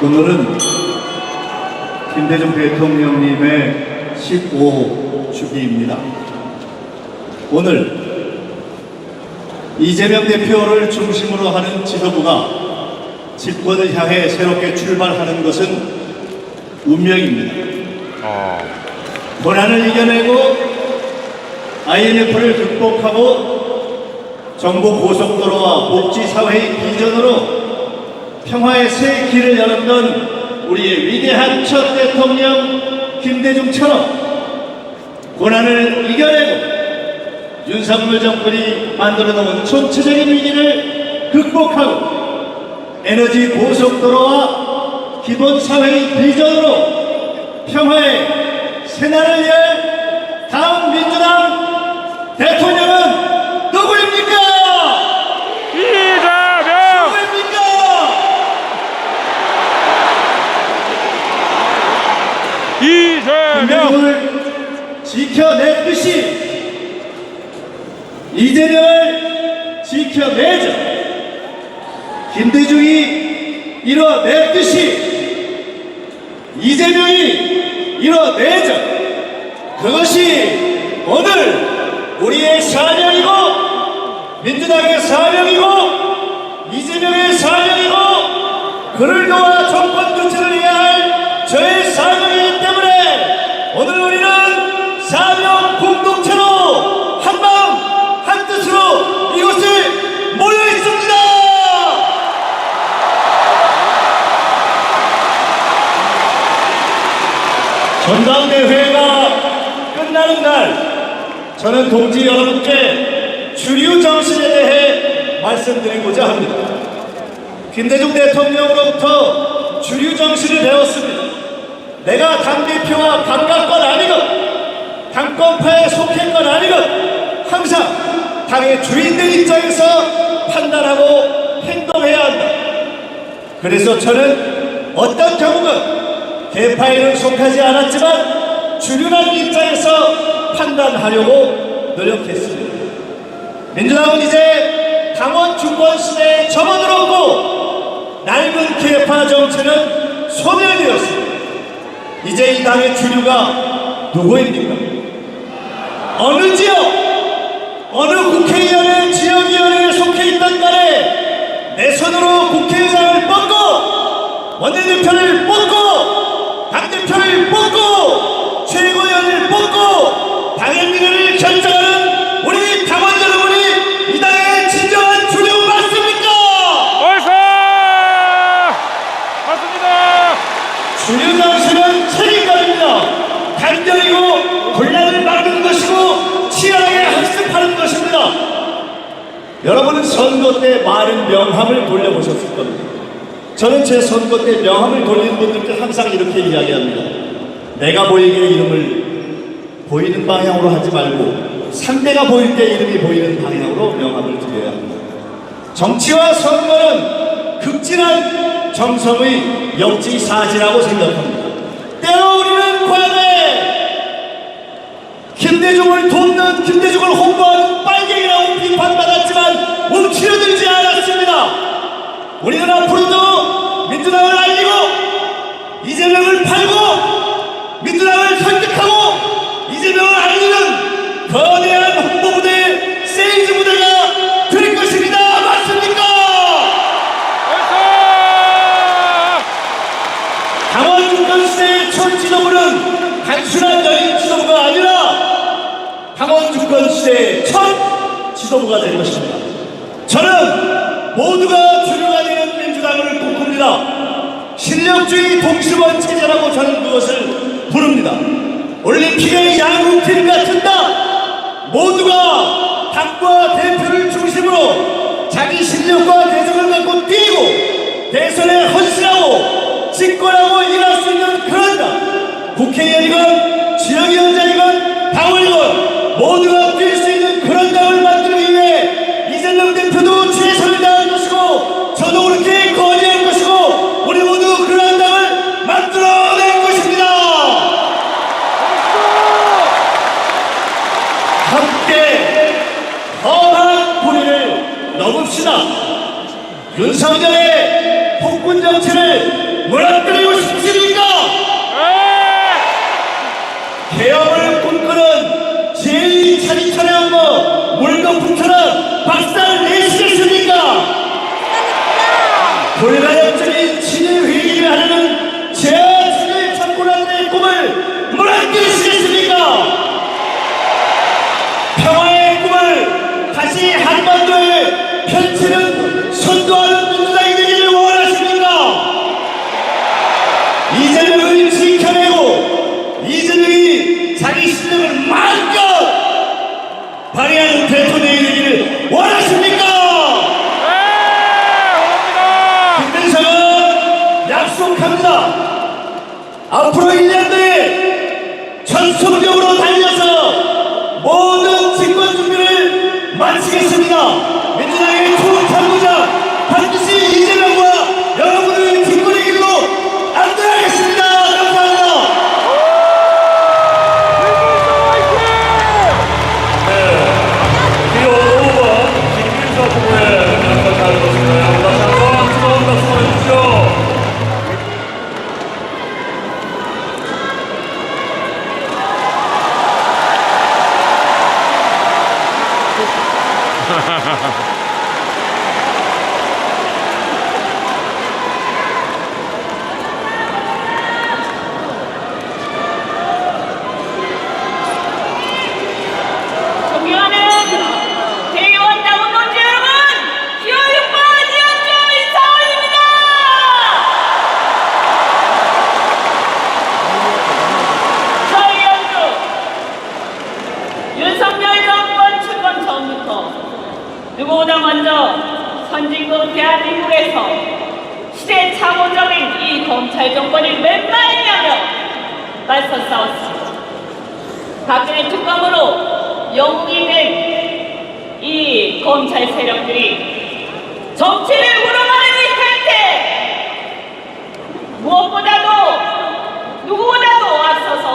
Speaker 6: 오늘은 김대중 대통령님의 15주기입니다. 오늘 이재명 대표를 중심으로 하는 지도부가 집권을 향해 새롭게 출발하는 것은 운명입니다. 고난을 이겨내고 IMF를 극복하고 정부 고속도로와 복지사회의 비전으로 평화의 새 길을 열었던 우리의 위대한 첫 대통령 김대중처럼 고난을 이겨내고 윤석열 정권이 만들어놓은 전체적인 위기를 극복하고 에너지 고속도로와 기본사회의 비전으로 평화의 새날을 열 다음 민주당 대통령은 누구입니까?
Speaker 4: 이재명!
Speaker 6: 누구입니까?
Speaker 4: 이재명!
Speaker 6: 김대중을 지켜냈듯이 이재명을 지켜내자. 김대중이 이뤄냈듯이 이재명이 이뤄내자. 그것이 오늘 우리의 사명이고 민주당의 사명이고 이재명의 사명이고 그를 도와 정권 교체를 해야 할 저의 사명이기 때문에 오늘 우리는 사명 공동체로 한마음 한뜻으로 이곳에 모여 있습니다. 전당대회가 끝나는 날 저는 동지 여러분께 주류 정신에 대해 말씀드리고자 합니다. 김대중 대통령으로부터 주류 정신을 배웠습니다. 내가 당대표와 가깝건 아니건 당권파에 속했건 아니건 항상 당의 주인들 입장에서 판단하고 행동해야 한다. 그래서 저는 어떤 경우건 개파에는 속하지 않았지만 주류라는 입장에서 판단하려고 노력했습니다. 민주당은 이제 당원 주권 시대에 접어들었고 낡은 개파 정치는 소멸되었습니다. 이제 이 당의 주류가 누구입니까? 어느 지역, 어느 국회의원의 지역위원회에 속해 있던 간에 내 손으로 국회의장을 뽑고 원내대표를 뽑고 당대표를 뽑고 최고위원을 뽑고 당의 미래를 결정하는 우리 당원 여러분이 이 당의 진정한 주류 맞습니까?
Speaker 4: 맞습니다!
Speaker 6: 주류 정신은 책임감입니다. 단결이고 혼란을 막는 것이고 치열하게 학습하는 것입니다. 여러분은 선거 때 많은 명함을 돌려보셨을 겁니다. 저는 제 선거 때 명함을 돌리는 분들께 항상 이렇게 이야기합니다. 내가 보이게 이름을 보이는 방향으로 하지 말고 상대가 보일 때 이름이 보이는 방향으로 명함을 드려야 합니다. 정치와 선거는 극진한 정성의 역지사지라고 생각합니다. 때로 우리는 과거에 김대중을 돕는 김대중을 홍보하는 빨갱이라고 비판받았지만 움츠러들지 않았습니다. 우리는 앞으로도 민주당을 알리고 이재명을 팔고 민주당을 설득하고 이재명을 알리는 거대한 홍보부대 세일즈 부대가 될 것입니다. 맞습니까? 당원 주권 시대의 첫 지도부는 단순한 여인 지도부가 아니라 당원 주권 시대의 첫 지도부가 될 것입니다. 저는 모두가 주류가 되는 민주당을 꿈꿉니다. 실력주의 동시원 체제라고 저는 그것을 부릅니다. 올림픽의 야구팀 같은 당 모두가 당과 대표를 중심으로 자기 실력과 대성을 갖고 뛰고 대선에 헌신하고 집권하고 일할 수 있는 그런 당, 국회의원이건 지역위원장이건 당원이건 모두가 뛸 수 있는 그런 당을 만들기 위해 이재명 대표도 최선을 다할 것이고 저도 그렇게 건의할 것이고 우리 모두 그러한 당을 만들어낼 것입니다. 함께 험한 고리를 넘읍시다. 윤석열의 폭군 정치를 무너뜨리고 싶으십니까? 개혁을 꿈꾸는 제2차리천의 업무 물거품처럼 박살 내시겠습니까? 불가역적인 친일 회의를 하려는 제 친일 참고라들의 꿈을 무너뜨리시겠습니까? 평화의 꿈을 다시 한반도에 펼치는 선도하는 민주당이 되기를 원하십니까? 이재명을 지켜내고 이재명이 자기 실력을 마음껏 발휘하는 대통령이 되기를 원하십니까? 김대성은 약속합니다. 앞으로 1년 내에 전속력으로 달려서 모든 집권 준비를 마치겠습니다. 민주당의 총참모장 반드시 이재명과 여러분을 집권의 길로 안내하겠습니다. 감사합니다.
Speaker 1: 기호 5번 김민석 후보의 연설 잘 들었습니다. 다시 한번 뜨거운 박수 보내주십시오.
Speaker 5: 존경하는 대의원 당원 동지 여러분, 기호 6번 이현주 인사원입니다. 저희 이현주, 윤석열 정권 출범 전부터 누구보다 먼저 선진국 대한민국에서 시대착오적인 이 검찰 정권을 웬만하면 맞서 싸웠습니다. 박근혜 특검으로 영웅이 된 이 검찰 세력들이 정치를 우롱하는 이 탈퇴 무엇보다도 누구보다도 앞서서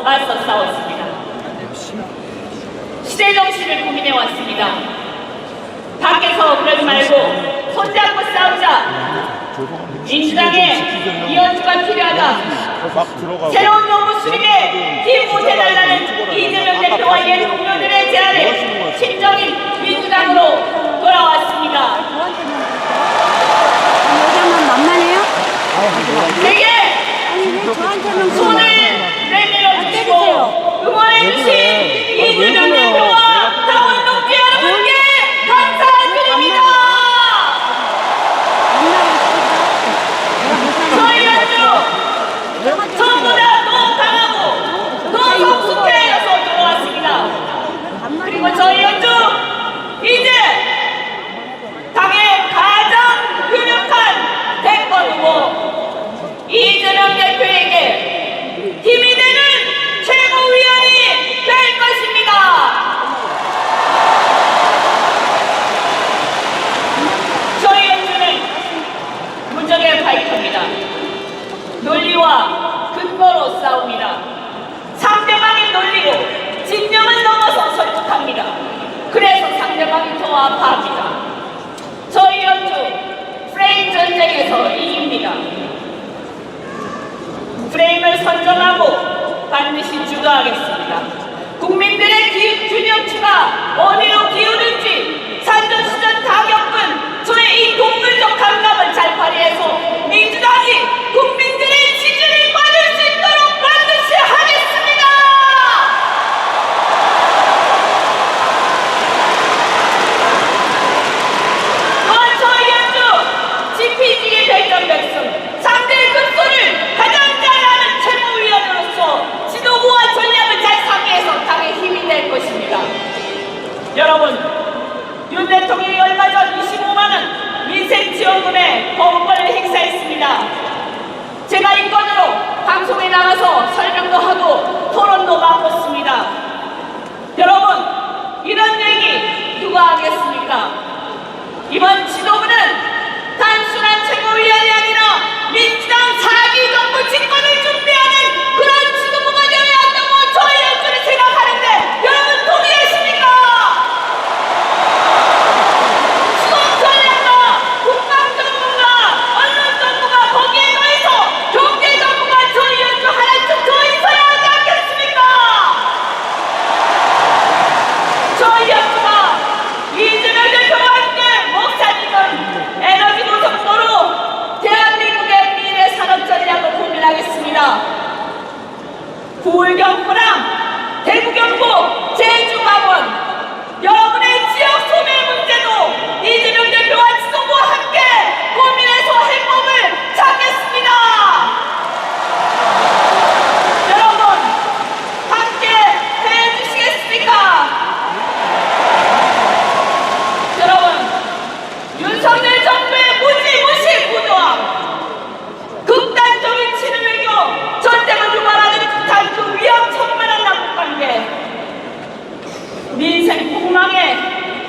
Speaker 5: 맞서 싸웠습니다. 시대 정신을 고민해 왔습니다. 밖에서 그러지 말고 손잡고 싸우자. 민주당에 이현주가 필요하다. 새로운 정부 수립에 힘 못해달라는 이재명 대표와 옛 동료들의 제안에 친정인 민주당으로 돌아왔습니다.
Speaker 7: 여자만 만만해요?
Speaker 5: 제게
Speaker 7: 아니 왜 저한테는
Speaker 5: 손을 내밀어 주시고 응원해주신 이재명 대표와 당원 동지 여러분께 감사드립니다. 저희 연주 전보다 더 강하고 더 성숙해져서 돌아왔습니다. 그리고 저희 연주 이제 당의 가장 유력한 대권 후보 이재명 대표에게 힘이 되는 최고위원이 될 것입니다. 저희 연주는 무적의 발표입니다. 논리와 근거로 싸웁니다. 상대방의 논리로 진영을 넘어서 설득합니다. 그래서 상대방이 더 아파합니다. 저희 연주 프레임 전쟁에서 이깁니다. 프레임을 선점하고 반드시 주도하겠습니다. 국민들의 균형추가 어디로 기우는지 산전수전 다 겪은 저의 이 동물적 감각을 잘 발휘해서 민주당이 국민들의 지지를 받을 수 있도록 반드시 하겠습니다. 또한 저희 연주 지피지기 백전백승 상대의 급소를 가장 잘하는 최고위원으로서 지도부와 전략을 잘 상의해서 당의 힘이 될 것입니다. 여러분, 윤 대통령이 얼마 전 25만원 민생지원금의 거부권을 행사했습니다. 제가 이 건으로 방송에 나가서 설명도 하고 토론도 맡았습니다. 여러분, 이런 얘기 누가 하겠습니까? 이번 지도부는 단순한 최고위원이 아니라 민주당 4기 정부 집권을 준비하는 그런 지도부가 되어야 한다고 저희 연주는 생각하는데 여러분 동의하십니까? 수석 전략과 국방정부가 언론정부가 거기에 더해서 부울경부랑 대구경북 제주강원 여러분의 지역 소멸 문제도 이재명 대표와 지도부와 함께 고민해서 해법을 찾겠습니다. 여러분 함께 해주시겠습니까? 여러분 윤석열 정부의 무지무시 구조와 극단적인 친일 외교 전쟁을 유발하는 듯한 그 위험천만한 남북관계 민생 폭망에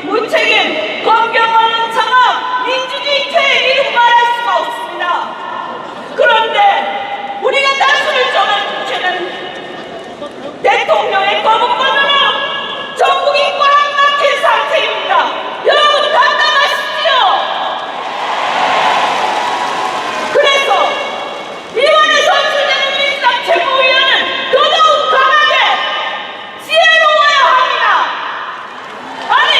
Speaker 5: 무책임 검경하는 장악 민주주의퇴 이루 말할 수가 없습니다. 그런데 우리가 다수를 정한 국회는 대통령의 거부권으로 전국이 꽉 막힌 상태입니다. 여러분 답답하시지요? 그래서 이번에 선출되는 민주당 최고위원은 더더욱 강하게 지혜로워야 합니다. 아니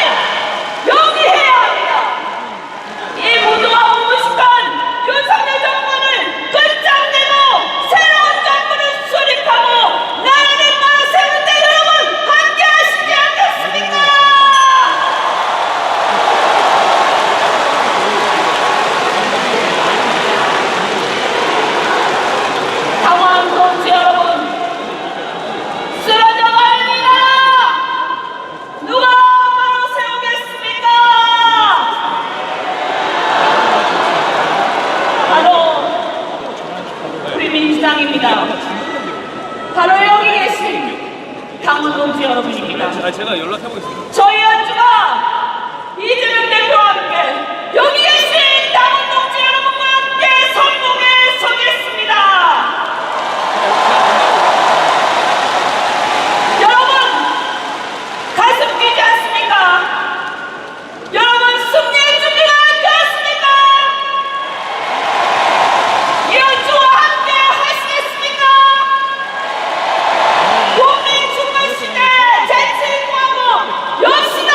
Speaker 5: 용기해야 합니다. 이 무도와 무식한 윤석열 정부를 끝장내고 새로운 정부를 수립하고 나라를 세우는데 여러분 함께 하시지 않겠습니까? 당황한 동지 여러분, 쓰러져갈 이 나라 누가 바로 세우겠습니까? 바로 우리 민주당입니다. 바로 여기 계신 당원 동지 여러분입니다.
Speaker 1: 제가 연락해보겠습니다.
Speaker 5: 저희 안주가 이재명 대표와 함께 여기 계신 당원 동지 여러분과 함께 선봉에 서겠습니다. 여러분 가슴 뛰지 않습니까? 여러분 승리의 준비가 되었습니까? 이 안주와 함께 하시겠습니까? 국민 중간 시대 제7공화국 엽시다!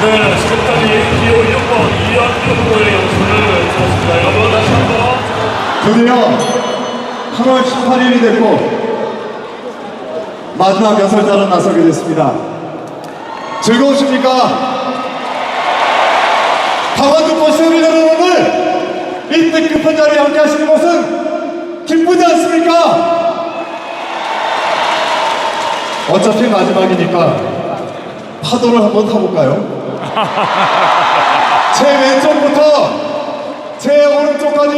Speaker 1: 네, 지금까지 기호 6번 이한규 후보의 연설을 들었습니다. 여러분 다시 한번
Speaker 6: 드디어 8월 18일이 됐고 마지막 연설자로 나서게 됐습니다. 즐거우십니까? 강원도 시민 여러분들 이 뜻깊은 자리에 함께 하시는 것은 기쁘지 않습니까? 어차피 마지막이니까 파도를 한번 타볼까요? 제 왼쪽부터 제 오른쪽까지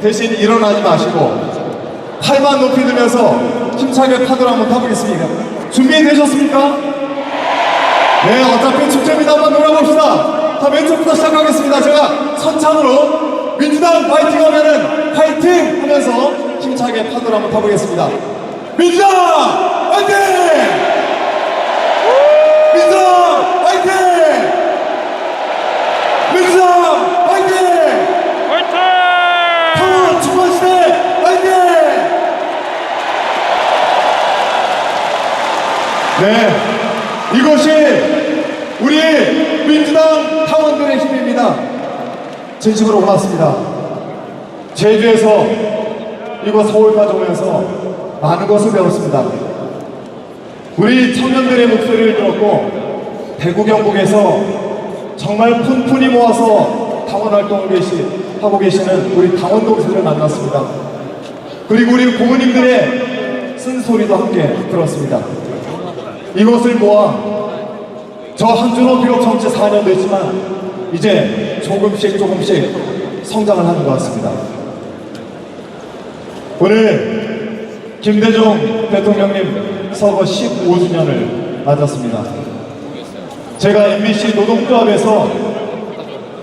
Speaker 6: 대신 일어나지 마시고 팔만 높이 들면서 힘차게 파도를 한번 타보겠습니다. 준비되셨습니까? 네, 어차피 축제입니다. 한번 놀아봅시다. 다 왼쪽부터 시작하겠습니다. 제가 선창으로 민주당 파이팅 하면은 파이팅 하면서 힘차게 파도를 한번 타보겠습니다. 민주당 파이팅! 민주당 파이팅! 민주당 파이팅! 강원 중간시대 파이팅! 네, 이것이 우리 민주당 당원들의 힘입니다. 진심으로 고맙습니다. 제주에서 이곳 서울까지 오면서 많은 것을 배웠습니다. 우리 청년들의 목소리를 들었고 대구 경북에서 정말 푼푼히 모아서 당원 활동을 하고 계시는 우리 당원 동지들을 만났습니다. 그리고 우리 부모님들의 쓴소리도 함께 들었습니다. 이것을 모아 저 한준호 비록 정치 4년 됐지만 이제 조금씩 성장을 하는 것 같습니다. 오늘 김대중 대통령님 서거 15주년을 맞았습니다. 제가 MBC 노동조합에서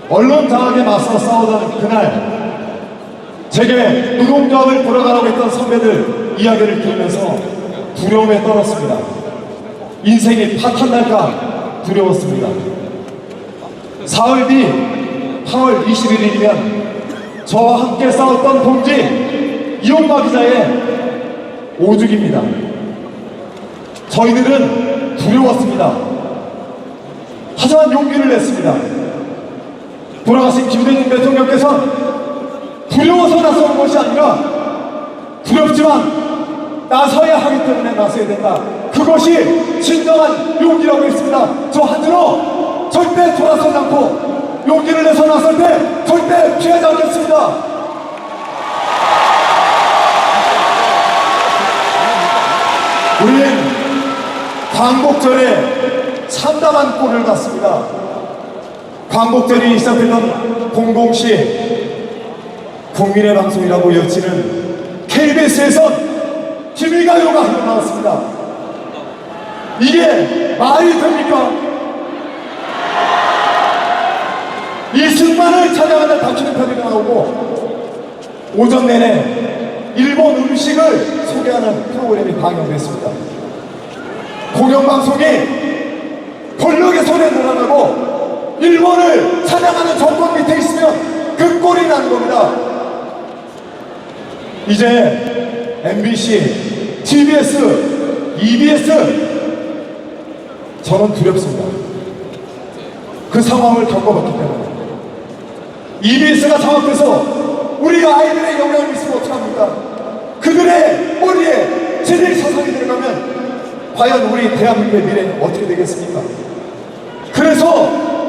Speaker 6: 언론 장악에 맞서 싸우던 그날 제게 노동조합을 돌아가라고 했던 선배들 이야기를 들으면서 두려움에 떨었습니다. 인생이 파탄날까 두려웠습니다. 사흘 뒤 8월 21일이면 저와 함께 싸웠던 동지 이용마 기자의 5주기입니다. 저희들은 두려웠습니다. 하지만 용기를 냈습니다. 돌아가신 김대중 대통령께서 두려워서 나서는 것이 아니라 두렵지만 나서야 하기 때문에 나서야 된다. 그것이 진정한 용기라고 했습니다. 저 한 주로 절대 돌아서지 않고 용기를 내서 나설 때 절대 피하지 않겠습니다. 우리는 광복절에 참담한 꼴을 봤습니다. 광복절이 시작되던 00시 국민의 방송이라고 여치는 KBS에선 기밀가요가 흘러나왔습니다. 이게 말이 됩니까? 이승만을 찾아가는 다큐멘터리가 나오고 오전 내내 일본 음식을 소개하는 프로그램이 방영됐습니다. 공영방송이 권력의 손에 늘어나고 일본을 찬양하는 정권 밑에 있으면 그 꼴이 나는 겁니다. 이제 MBC, TBS, EBS 저는 두렵습니다. 그 상황을 겪어봤기 때문에 EBS가 장악돼서 우리 아이들의 영향을 미치면 어떡합니까? 그들의 머리에 제일 사상이 들어가면 과연 우리 대한민국의 미래는 어떻게 되겠습니까? 그래서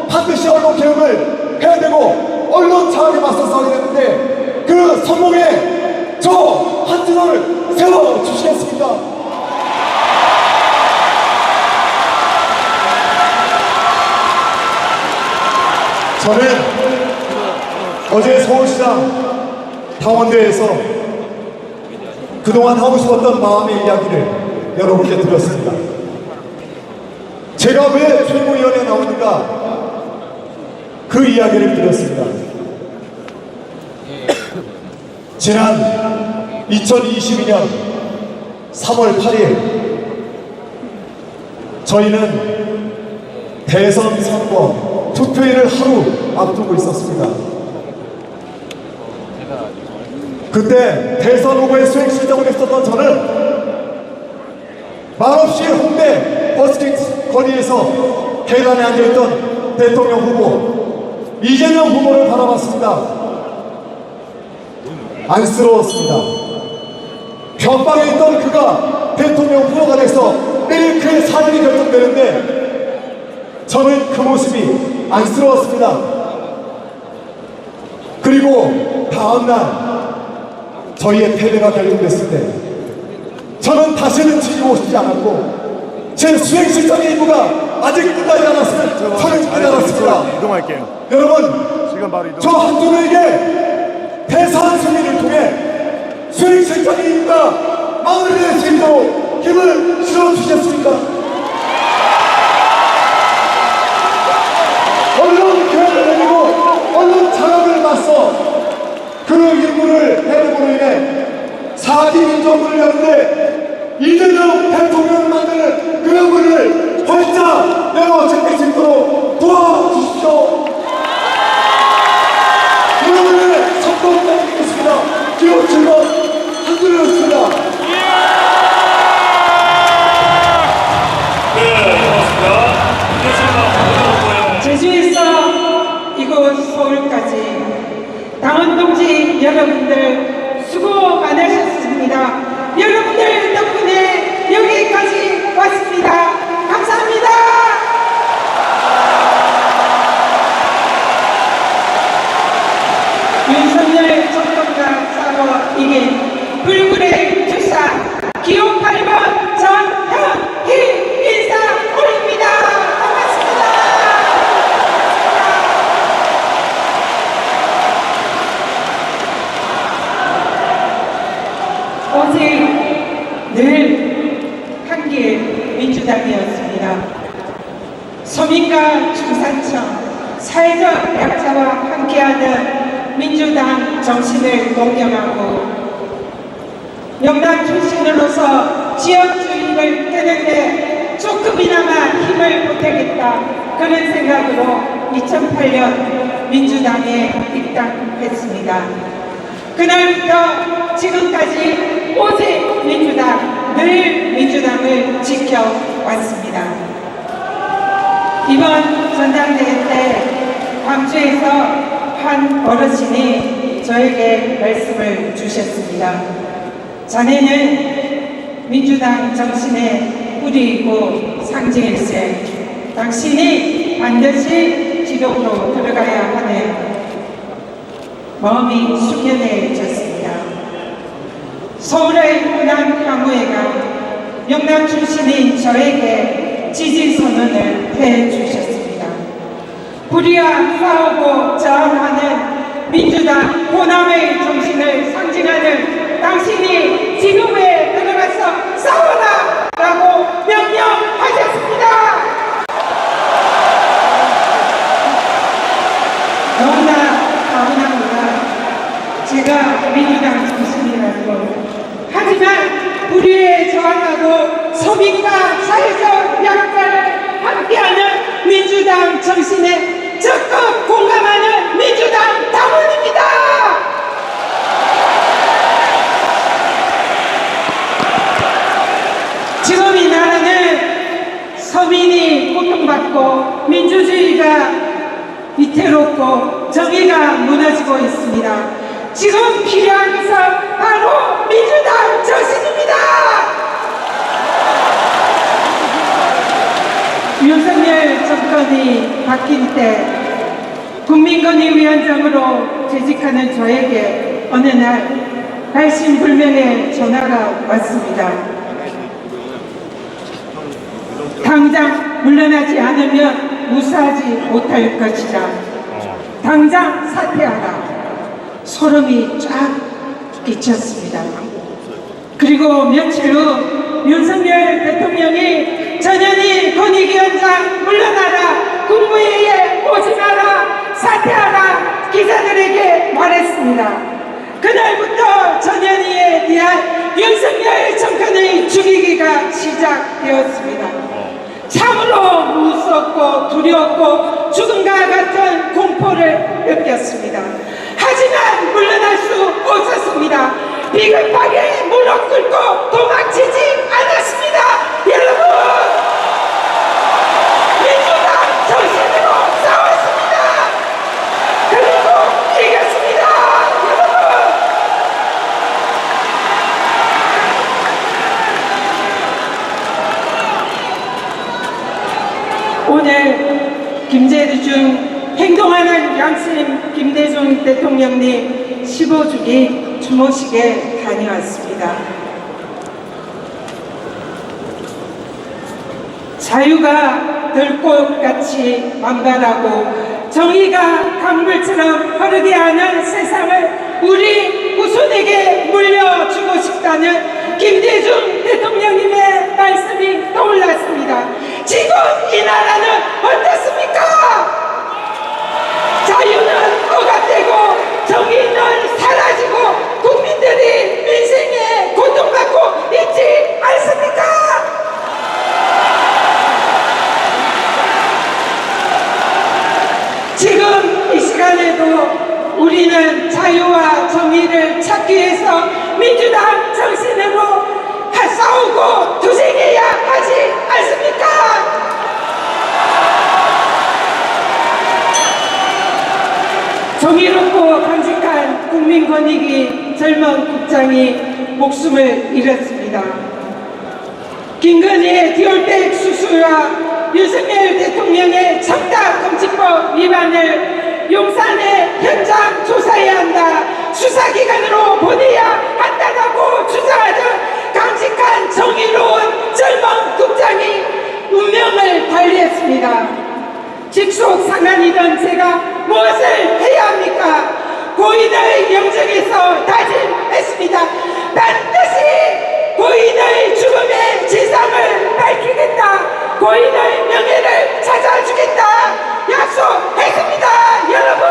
Speaker 6: 반드시 언론 개혁을 해야 되고 언론 장악에 맞서 싸워야 되는데 그 선봉에 저 한준호를 세워주시겠습니까? 저는 어제 서울시장 당원대회에서 그동안 하고 싶었던 마음의 이야기를 여러분께 드렸습니다. 제가 왜 최고위원회에 나오는가 그 이야기를 드렸습니다. 지난 2022년 3월 8일 저희는 대선 선거 투표일을 하루 앞두고 있었습니다. 그때 대선 후보의 수행실장을 했었던 저는 말없이 홍대 버스킹 거리에서 계단에 앉아있던 대통령 후보 이재명 후보를 바라봤습니다. 안쓰러웠습니다. 변방에 있던 그가 대통령 후보가 돼서 내일 그의 삶이 결정되는데 저는 그 모습이 안쓰러웠습니다. 그리고 다음날 저희의 패배가 결정됐을 때 저는 다시는 지지고 싶지 않았고 제 수행실장의 임무가 아직 끝나지 않았으면 저는 깨달았습니다.
Speaker 8: 이동할게요.
Speaker 6: 여러분,
Speaker 8: 지금 바로 이동.
Speaker 6: 저 한준호에게 대사한 승리를 통해 수행실장의 임무가 마무리될 수 있도록 힘을 실어주시겠습니까? 언론 개혁을 내리고 언론 장악을 맞서 그 임무를 해내므로 인해 4기 민정부를 여는데 이재명 대통령을 만드는 그 임무를 활짝 내어 제낄 수 있도록 도와주십시오. 여러분의 선거 부탁드리겠습니다. 기호 7번 한준호였습니다.
Speaker 1: 네, 고맙습니다. 이겼습니다.
Speaker 9: 제주에서 이곳 서울까지 당원 동지 여러분들 수고 많으셨습니다. 여러분들 덕분에 여기까지 왔습니다. 감사합니다. 윤석열 정권과 싸워 이긴 불굴의 주사 기호 8번 전형희 인사 올립니다. 반갑습니다. 오직 늘 한길 민주당이었습니다. 서민과 중산층, 사회적 약자와 함께하는 민주당 정신을 공경하고 영남 출신으로서 지역주의를 깨는데 조금이나마 힘을 보태겠다 그런 생각으로 2008년 민주당에 입당했습니다. 그날부터 지금까지 오직 민주당, 늘 민주당을 지켜왔습니다. 이번 전당대회 때 광주에서 한 어르신이 저에게 말씀을 주셨습니다. 자네는 민주당 정신의 뿌리이고 상징일세. 당신이 반드시 지도부로 들어가야 하는 마음이 숙연해졌습니다. 서울의 문안 향후회가 영남 출신인 저에게 지지 선언을 해주셨습니다. 불의와 싸우고 저항하는 민주당 호남의 정신을 상징하는 당신이 지도부에 들어가서 싸워라! 라고 명령하셨습니다. 너무나 가분합니다. 제가 민주당 정신이라고. 하지만 불의에 저항하고 서민과 사회적 약자를 함께하는 민주당 정신에 적극 공감하는 민주당 당원입니다. 지금 이 나라는 서민이 고통받고 민주주의가 위태롭고 정의가 무너지고 있습니다. 지금 필요한 것은 바로 민주당 정신입니다. 윤석열 정권이 바뀐 때 국민권익위원장으로 재직하는 저에게 어느 날 발신불명의 전화가 왔습니다. 당장 물러나지 않으면 무사하지 못할 것이다. 당장 사퇴하라. 소름이 쫙 끼쳤습니다. 그리고 며칠 후 윤석열 대통령이 전현희 권익위원장 물러나라, 국무회의에 오지 마라, 사퇴하라 기자들에게 말했습니다. 그날부터 전현희에 대한 윤석열 정권의 죽이기가 시작되었습니다. 참으로 무섭고 두려웠고 죽음과 같은 공포를 느꼈습니다. 하지만 물러날 수 없었습니다. 비겁하게 무릎 꿇고 도망치지 않았습니다. 여러분, 민주당 정신으로 싸웠습니다. 그리고 이겼습니다. 여러분, 오늘 김대중 행동하는 양심 김대중 대통령님 15주기 추모식에 다녀왔습니다. 자유가 들꽃같이 만발하고 정의가 강물처럼 흐르게 하는 세상을 우리 후손에게 물려주고 싶다는 김대중 대통령님의 말씀이 떠올랐습니다. 지금 이 나라는 어떻습니까? 자유는 억압되고 정의는 사라지고 국민들이 민생에 고통받고 있지 않습니까? 지금 이 시간에도 우리는 자유와 정의를 찾기 위해서 민주당 정신으로 싸우고 투쟁해야 하지 않습니까? 정의롭고 강직한 국민권익위 젊은 국장이 목숨을 잃었습니다. 김건희의 디올백 수수와 윤석열 대통령의 청탁금지법 위반을 용산의 현장 조사해야 한다, 수사기관으로 보내야 한다고 주장하던 강직한 정의로운 젊은 국장이 운명을 달리했습니다. 직속 상관이던 제가 무엇을 해야 합니까? 고인을 영정에서 다짐했습니다. 반드시 고인의 죽음의 진상을 밝히겠다. 고인의 명예를 찾아주겠다. 약속했습니다. 여러분,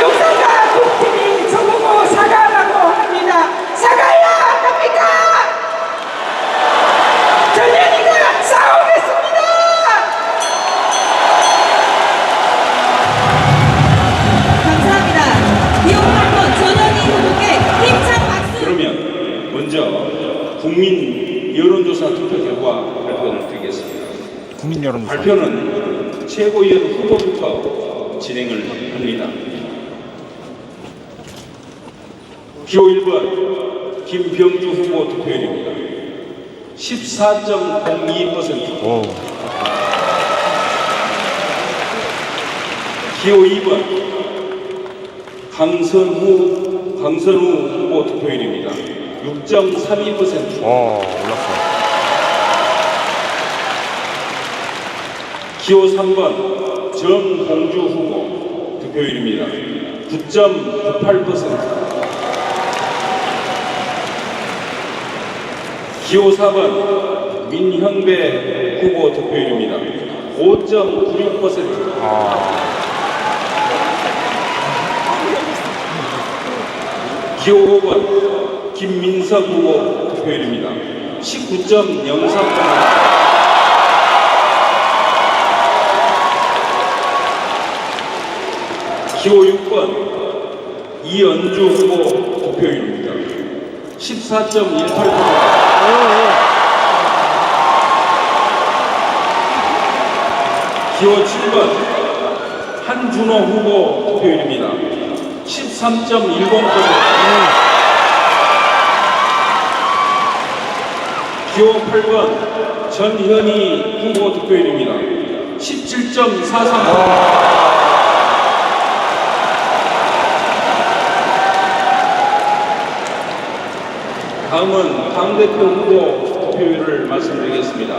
Speaker 9: 용산과 국팀이 저보고 사과하라고 합니다. 사과해야 합니까? 전현희가 싸우겠습니다.
Speaker 7: 감사합니다. 이용한번 전현희 후보께 힘찬 박수.
Speaker 8: 그러면 먼저 국민 여론조사 투표 결과 발표를 드리겠습니다.
Speaker 4: 국민 여론조사
Speaker 8: 발표는 최고위원 후보부터 진행을 합니다. 기호 1번 김병주 후보 투표율입니다. 14.02%. 기호 2번 강선우 후보 투표율입니다. 6.32%.
Speaker 4: 올랐어.
Speaker 8: 기호 3번 정봉주 후보 투표율입니다. 9.98%. 기호 4번 민형배 후보 투표율입니다. 5.96%. 기호 5번 김민석 후보 투표율입니다. 19.03%. 기호 6번 이연주 후보 투표율입니다. 14.18%. 기호 7번 한준호 후보 투표율입니다. 13.10%. 기호 8번 전현희 후보 투표율입니다. 17.43%. 다음은 당대표 후보 투표율을 말씀드리겠습니다.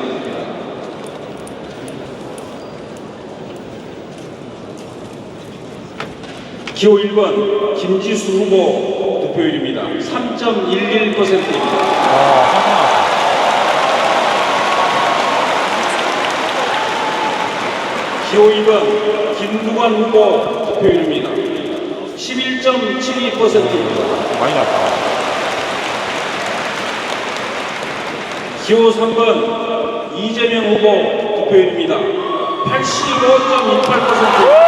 Speaker 8: 기호 1번 김지수 후보 투표율입니다. 3.11%입니다. 기호 2번 김두관 후보 투표율입니다. 11.72%입니다.
Speaker 4: 많이 났다.
Speaker 8: 기호 3번 이재명 후보 투표율입니다. 85.18%.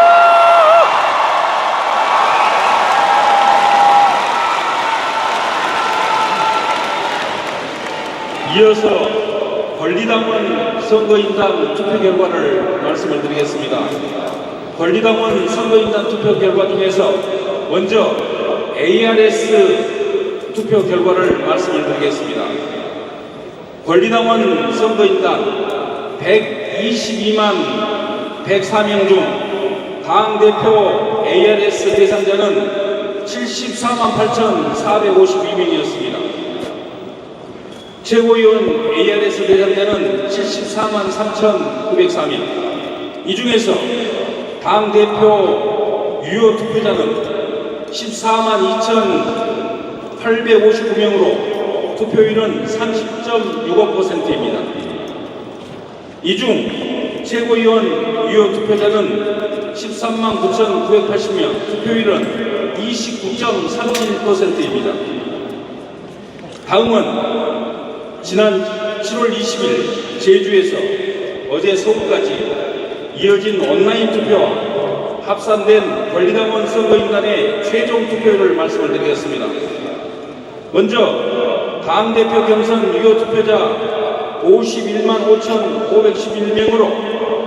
Speaker 8: 이어서 권리당원 선거인단 투표 결과를 말씀을 드리겠습니다. 권리당원 선거인단 투표 결과 중에서 먼저 ARS 투표 결과를 말씀을 드리겠습니다. 권리당원 선거인단 122만 104명 중 당대표 ARS 대상자는 74만 8,452명이었습니다. 최고위원 ARS 대상자는 74만 3,904명. 이 중에서 당대표 유효 투표자는 14만 2,859명으로 투표율은 30.65%입니다. 이 중 최고위원 유효 투표자는 13만 9,980명, 투표율은 29.37%입니다. 다음은 지난 7월 20일 제주에서 어제 서울까지 이어진 온라인 투표와 합산된 권리당원 선거인단의 최종 투표율을 말씀을 드리겠습니다. 먼저 당대표 경선 유효 투표자 51만 5,511명으로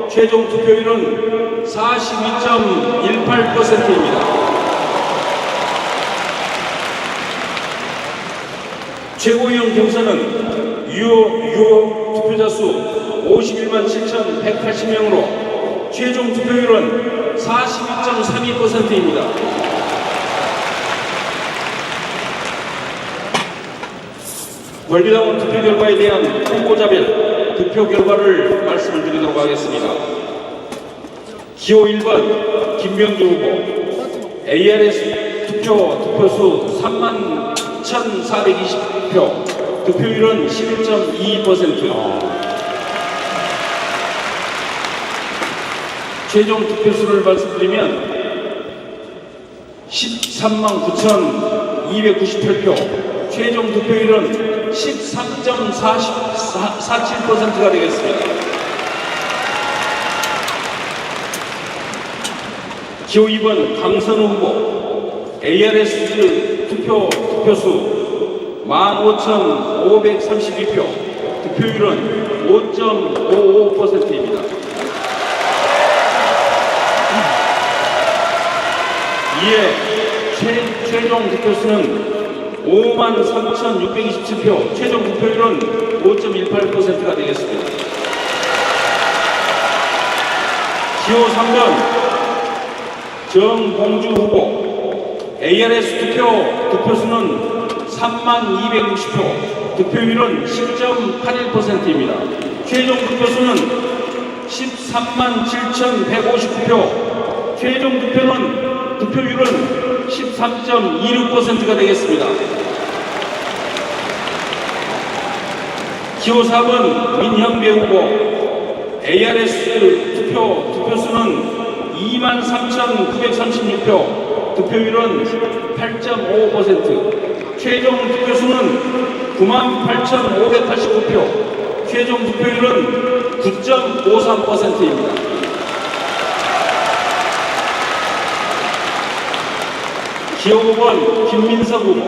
Speaker 8: 최종 투표율은 42.18%입니다. 최고위원 경선은 유효 투표자 수 51만 7,180명으로 최종 투표율은 42.32%입니다. 권리당원 투표 결과에 대한 후보자별 득표 결과를 말씀을 드리도록 하겠습니다. 기호 1번 김병주 후보 ARS 투표수 3만 1,420표, 득표율은 11.22%. 최종 투표수를 말씀드리면 13만 9,298표, 최종 득표율은 13.47%가 되겠습니다. 기호 2번 강선우 후보 ARS 투표수 15,532표, 득표율은 5.55%입니다. 득표수는 53,627표, 최종 득표율은 5.18%가 되겠습니다. 기호 3번 정봉주 후보 ARS 득표수는 32,260표, 득표율은 10.81%입니다. 최종 득표수는 137,159표, 최종 득표율은 13.26%가 되겠습니다. 기호 4번 민형배 후보 ARS 득표수는 23,936표, 득표율은 8.55%, 최종 득표수는 98,589표, 최종 득표율은 9.53%입니다. 기호 5번 김민석 후보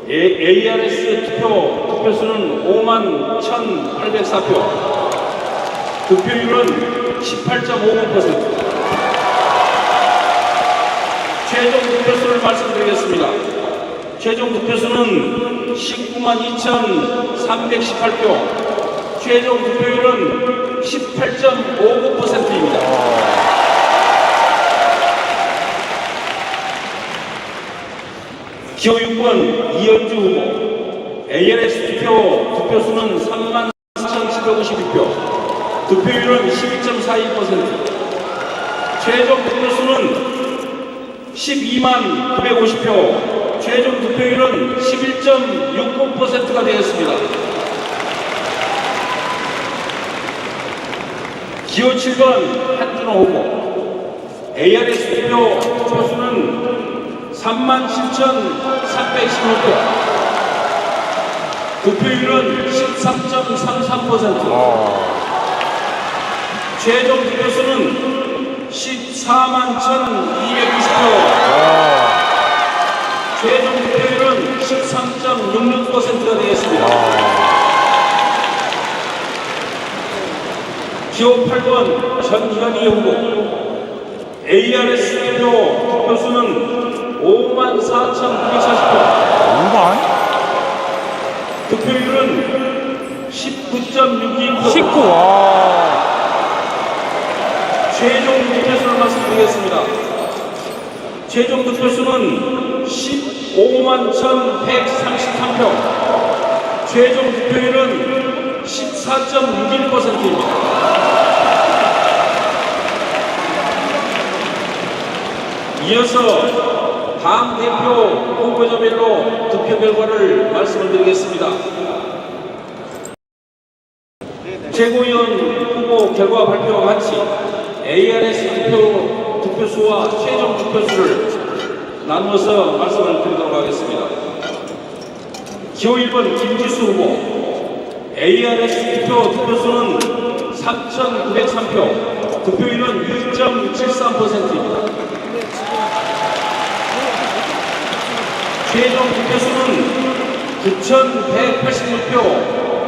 Speaker 8: ARS 득표수는 51,108표, 득표율은 18.59%. 최종 득표수를 말씀드리겠습니다. 최종 득표수는 192,318표, 최종 득표율은 18.59%입니다. 기호 6번 이현주 후보 ARS 득표수는 34,752표, 득표율은 12.42%, 최종 득표수는 129,950표, 최종 득표율은 11.69%가 되었습니다. 기호 7번 한준호 후보 ARS 득표수는 37,315표, 득표율은 13.33%, 최종 득표수는 141,220표, 최종 득표율은 13.66%가 되겠습니다. 기호 8번 전현희 후보 ARS 득표수는 54,940표, 득표율은 19.62%. 최종 득표수를 말씀드리겠습니다. 최종 득표수는 151,133표, 최종 득표율은 14.61%입니다. 이어서 당 대표 후보자별로 득표 결과를 말씀을 드리겠습니다. 최고위원 후보 결과 발표와 같이 ARS 득표수와 최종 득표수를 나누어서 말씀을 드리도록 하겠습니다. 기호 1번 김지수 후보 ARS 득표수는 3,903표, 득표율은 2.73%입니다. 최종 득표수는 9,186표,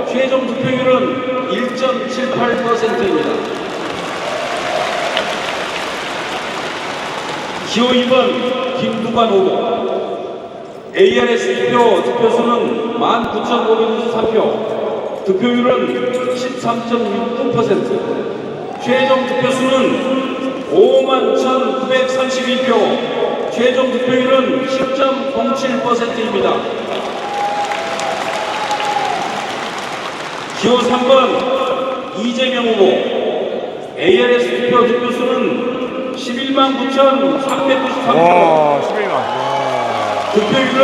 Speaker 8: 최종 득표율은 1.78%입니다. 기호 2번 김두관 후보 ARS 득표수는 19,563표, 득표율은 13.69%, 최종 득표수는 51,932표, 최종 득표율은 10.07%입니다. 기호 3번 이재명 후보 ARS 득표수는 119,393표, 득표율은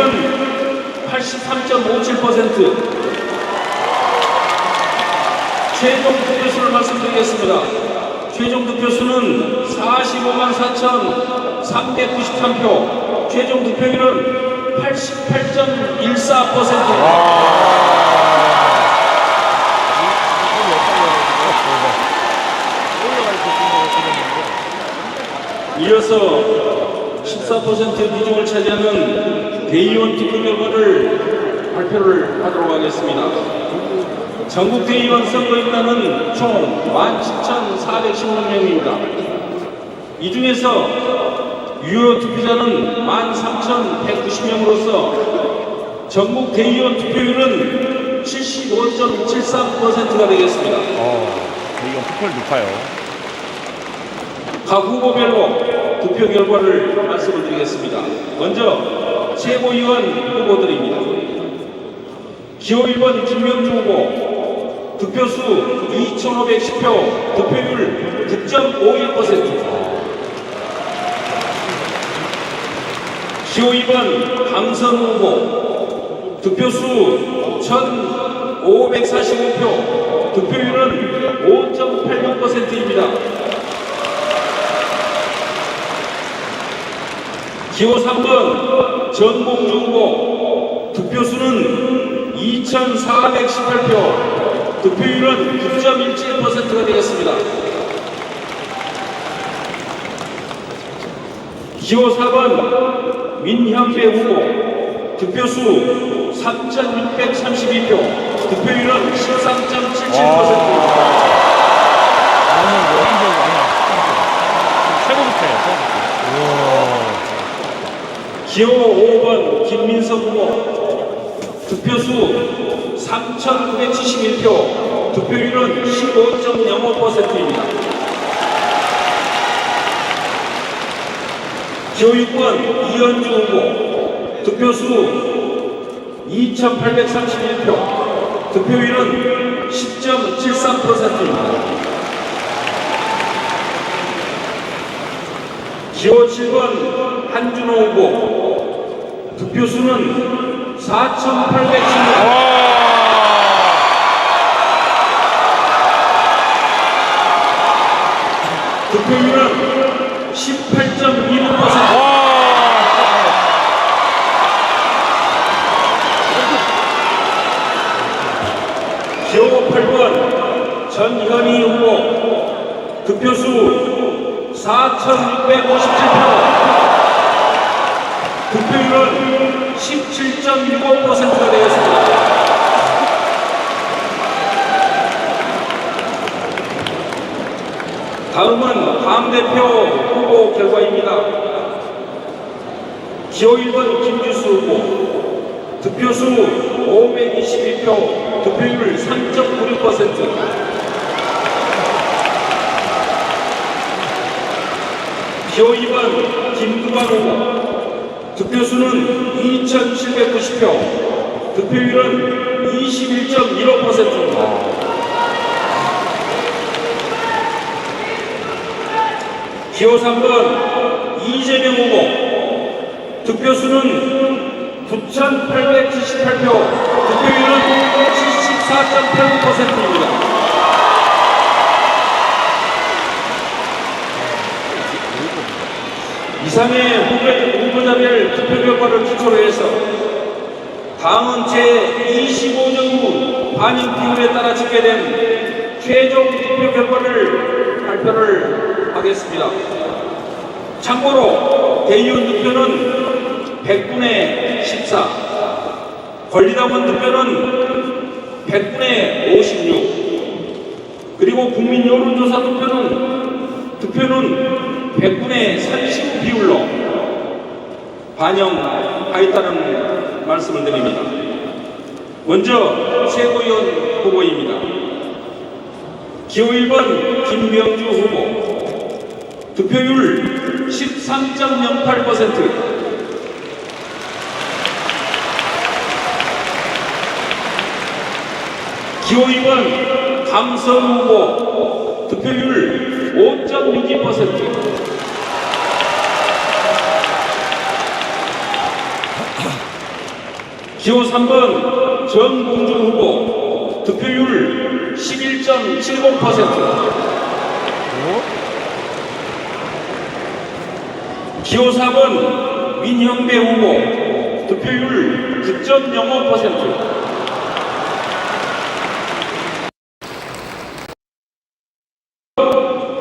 Speaker 8: 83.57%, 최종 득표수를 말씀드리겠습니다. 최종 득표수는 454,393표, 최종 득표율은 88.14%입니다. 이어서 14% 비중을 차지하는 대의원 투표 결과를 발표를 하도록 하겠습니다. 전국 대의원 선거인단은 총 17,416명입니다. 이 중에서 유효 투표자는 13,190명으로서 전국 대의원 투표율은 75.73%가 되겠습니다.
Speaker 10: 대의원 투표율 높아요.
Speaker 8: 각 후보별로 투표 결과를 말씀을 드리겠습니다. 먼저 최고위원 후보들입니다. 기호 1번 김명주 후보 득표수 2,510표, 득표율 9.51%. 기호 2번 강선우 후보 득표수 1,545표, 득표율은 5.86%입니다. 기호 3번 전봉주 후보 득표수는 2,418표, 득표율은 9.17%가 되겠습니다. 기호 4번 민현배 후보 득표수 3,632표, 득표율은 13.77%입니다. 기호 5번 김민석 후보 득표수 3,971표, 득표율은 15.05%입니다. 기호 6번 이현주 후보 득표수 2,831표, 득표율은 10.73%입니다. 기호 7번 한준호 후보 득표수는 4,816표, 득표율은 18.26%. 기호 8번 전현희 후보 득표수 4,657표, 득표율은 17.65%가 되었습니다. 다음은 당대표 후보 결과입니다. 기호 1번 김주수 후보 득표수 522표, 득표율 3.96%. 기호 2번 김두관 후보 득표수는 2,790표, 득표율은 21.15%입니다. 기호 3번 이재명 후보 득표수는 9,878표, 득표율은 74.89%입니다. 이상의 후보자별 투표 결과를 기초로 해서 당은 제25정부 반영 비율에 따라 집계된 최종 투표 결과를 발표를 하겠습니다. 참고로 대의원 득표는 100분의 14, 권리당원 득표는 100분의 56, 그리고 국민 여론조사 득표는 100분의 35 비율로 반영하였다는 말씀을 드립니다. 먼저 최고위원 후보입니다. 기호 1번 김명주 후보 득표율 13.08%, 기호 2번 강선우 후보 득표율 5.62%, 기호 3번 전봉주 후보 득표율 11.70%, 기호 4번 민형배 후보 득표율 9.05%,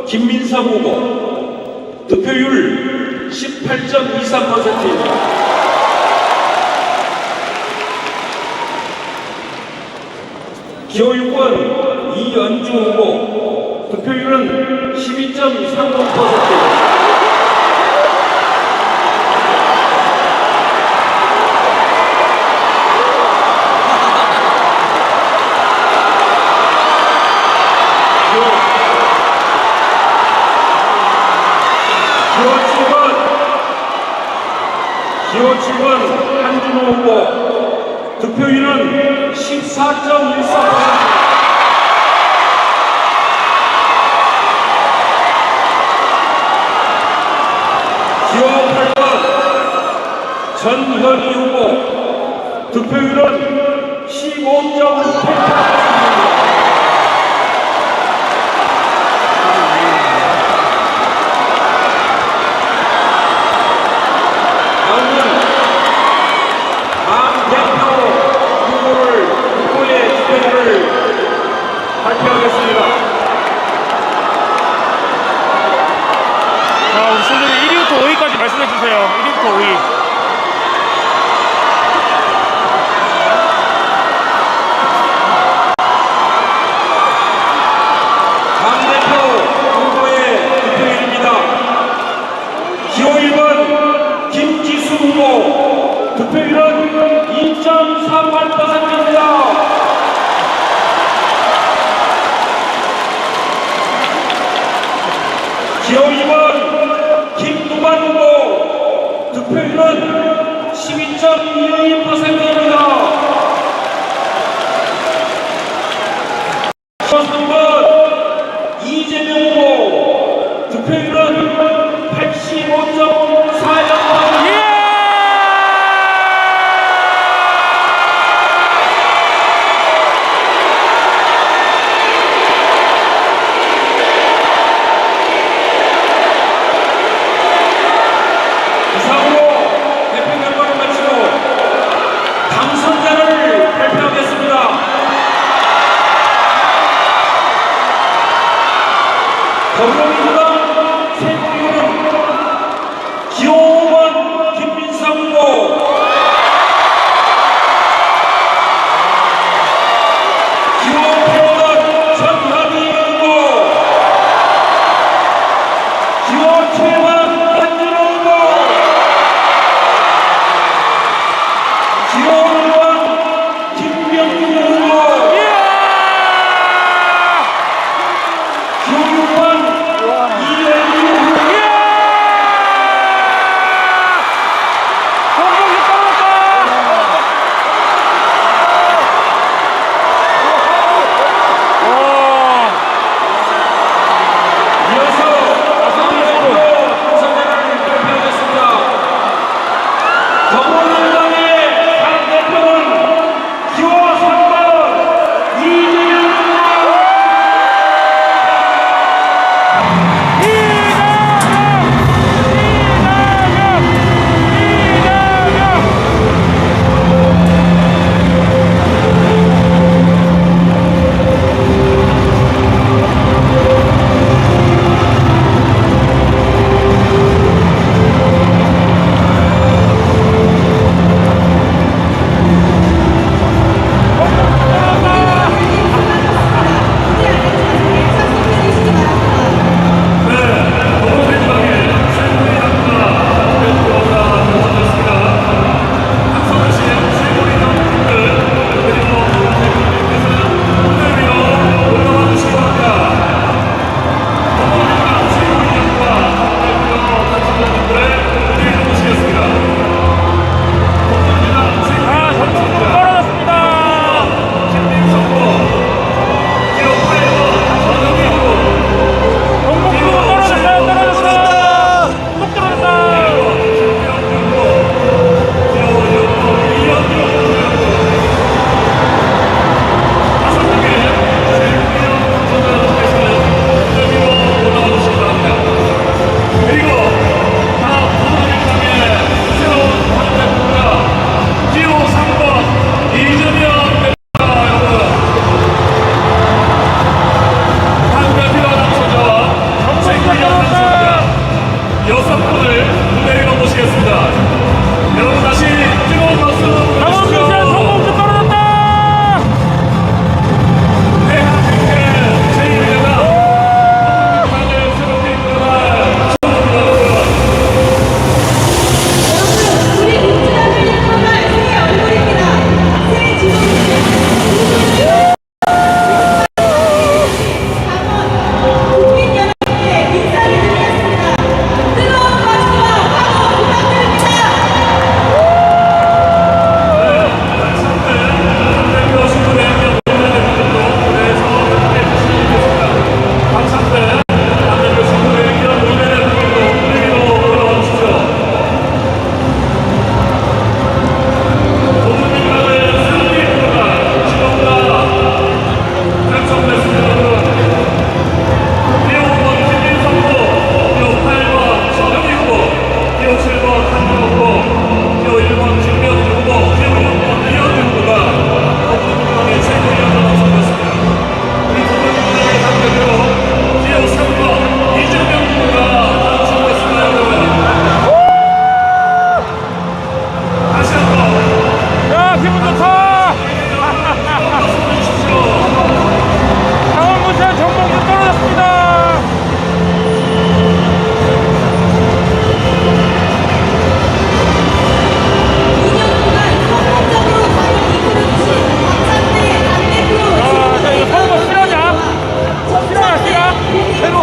Speaker 8: 김민석 후보 득표율 18.23%입니다. 기호 6번 이연주 후보 득표율은 12.30%입니다. 기호 7번 한준호 후보 득표율은 14.14%. 기호 8번 전현희 후보 득표율은 15.8%입니다. 다음은 안대표 후보의 득표율을 발표하겠습니다.
Speaker 10: 자, 우리 선생님 1위부터 5위까지 말씀해 주세요. 1위부터 5위.
Speaker 8: 안대표 후보의 득표율입니다. 기호 1번 김지수 후보 득표율은 2.38%입니다. 기호 2번 김두관 후보 득표율은 12.22%입니다. 기호 3번 이재명 후보 득표율은 85.4%입니다. 이상으로 대표 결과를 마치고 당선자를 발표하겠습니다. 더불어민주당 새누리당은 기호 5번 김민상 후보, 기호 8번 전현희 후보, 기호 7번 한준호 후보, 기호 1번 김명준 후보, 기호 6번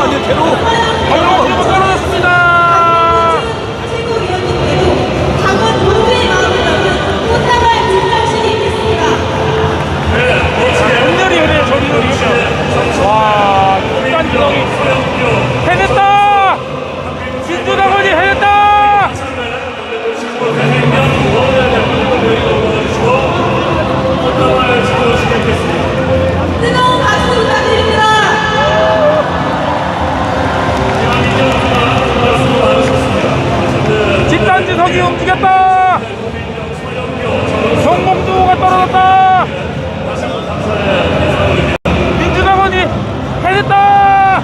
Speaker 3: 이제 대로
Speaker 4: 떨어졌습니다.
Speaker 7: 최고위원님께도 강원 모두의 마음을 담은 꽃다발 증정식이 있겠습니다.
Speaker 10: 정렬이 오네요. 정렬이. 와, 끝까지 구덩이. 해냈다. 민주당원이 해냈다.
Speaker 7: 뜨거운 박수 부탁드립니다.
Speaker 10: 집단지석이 움직였다. 정봉주가 떨어졌다. 민주당원이 해냈다.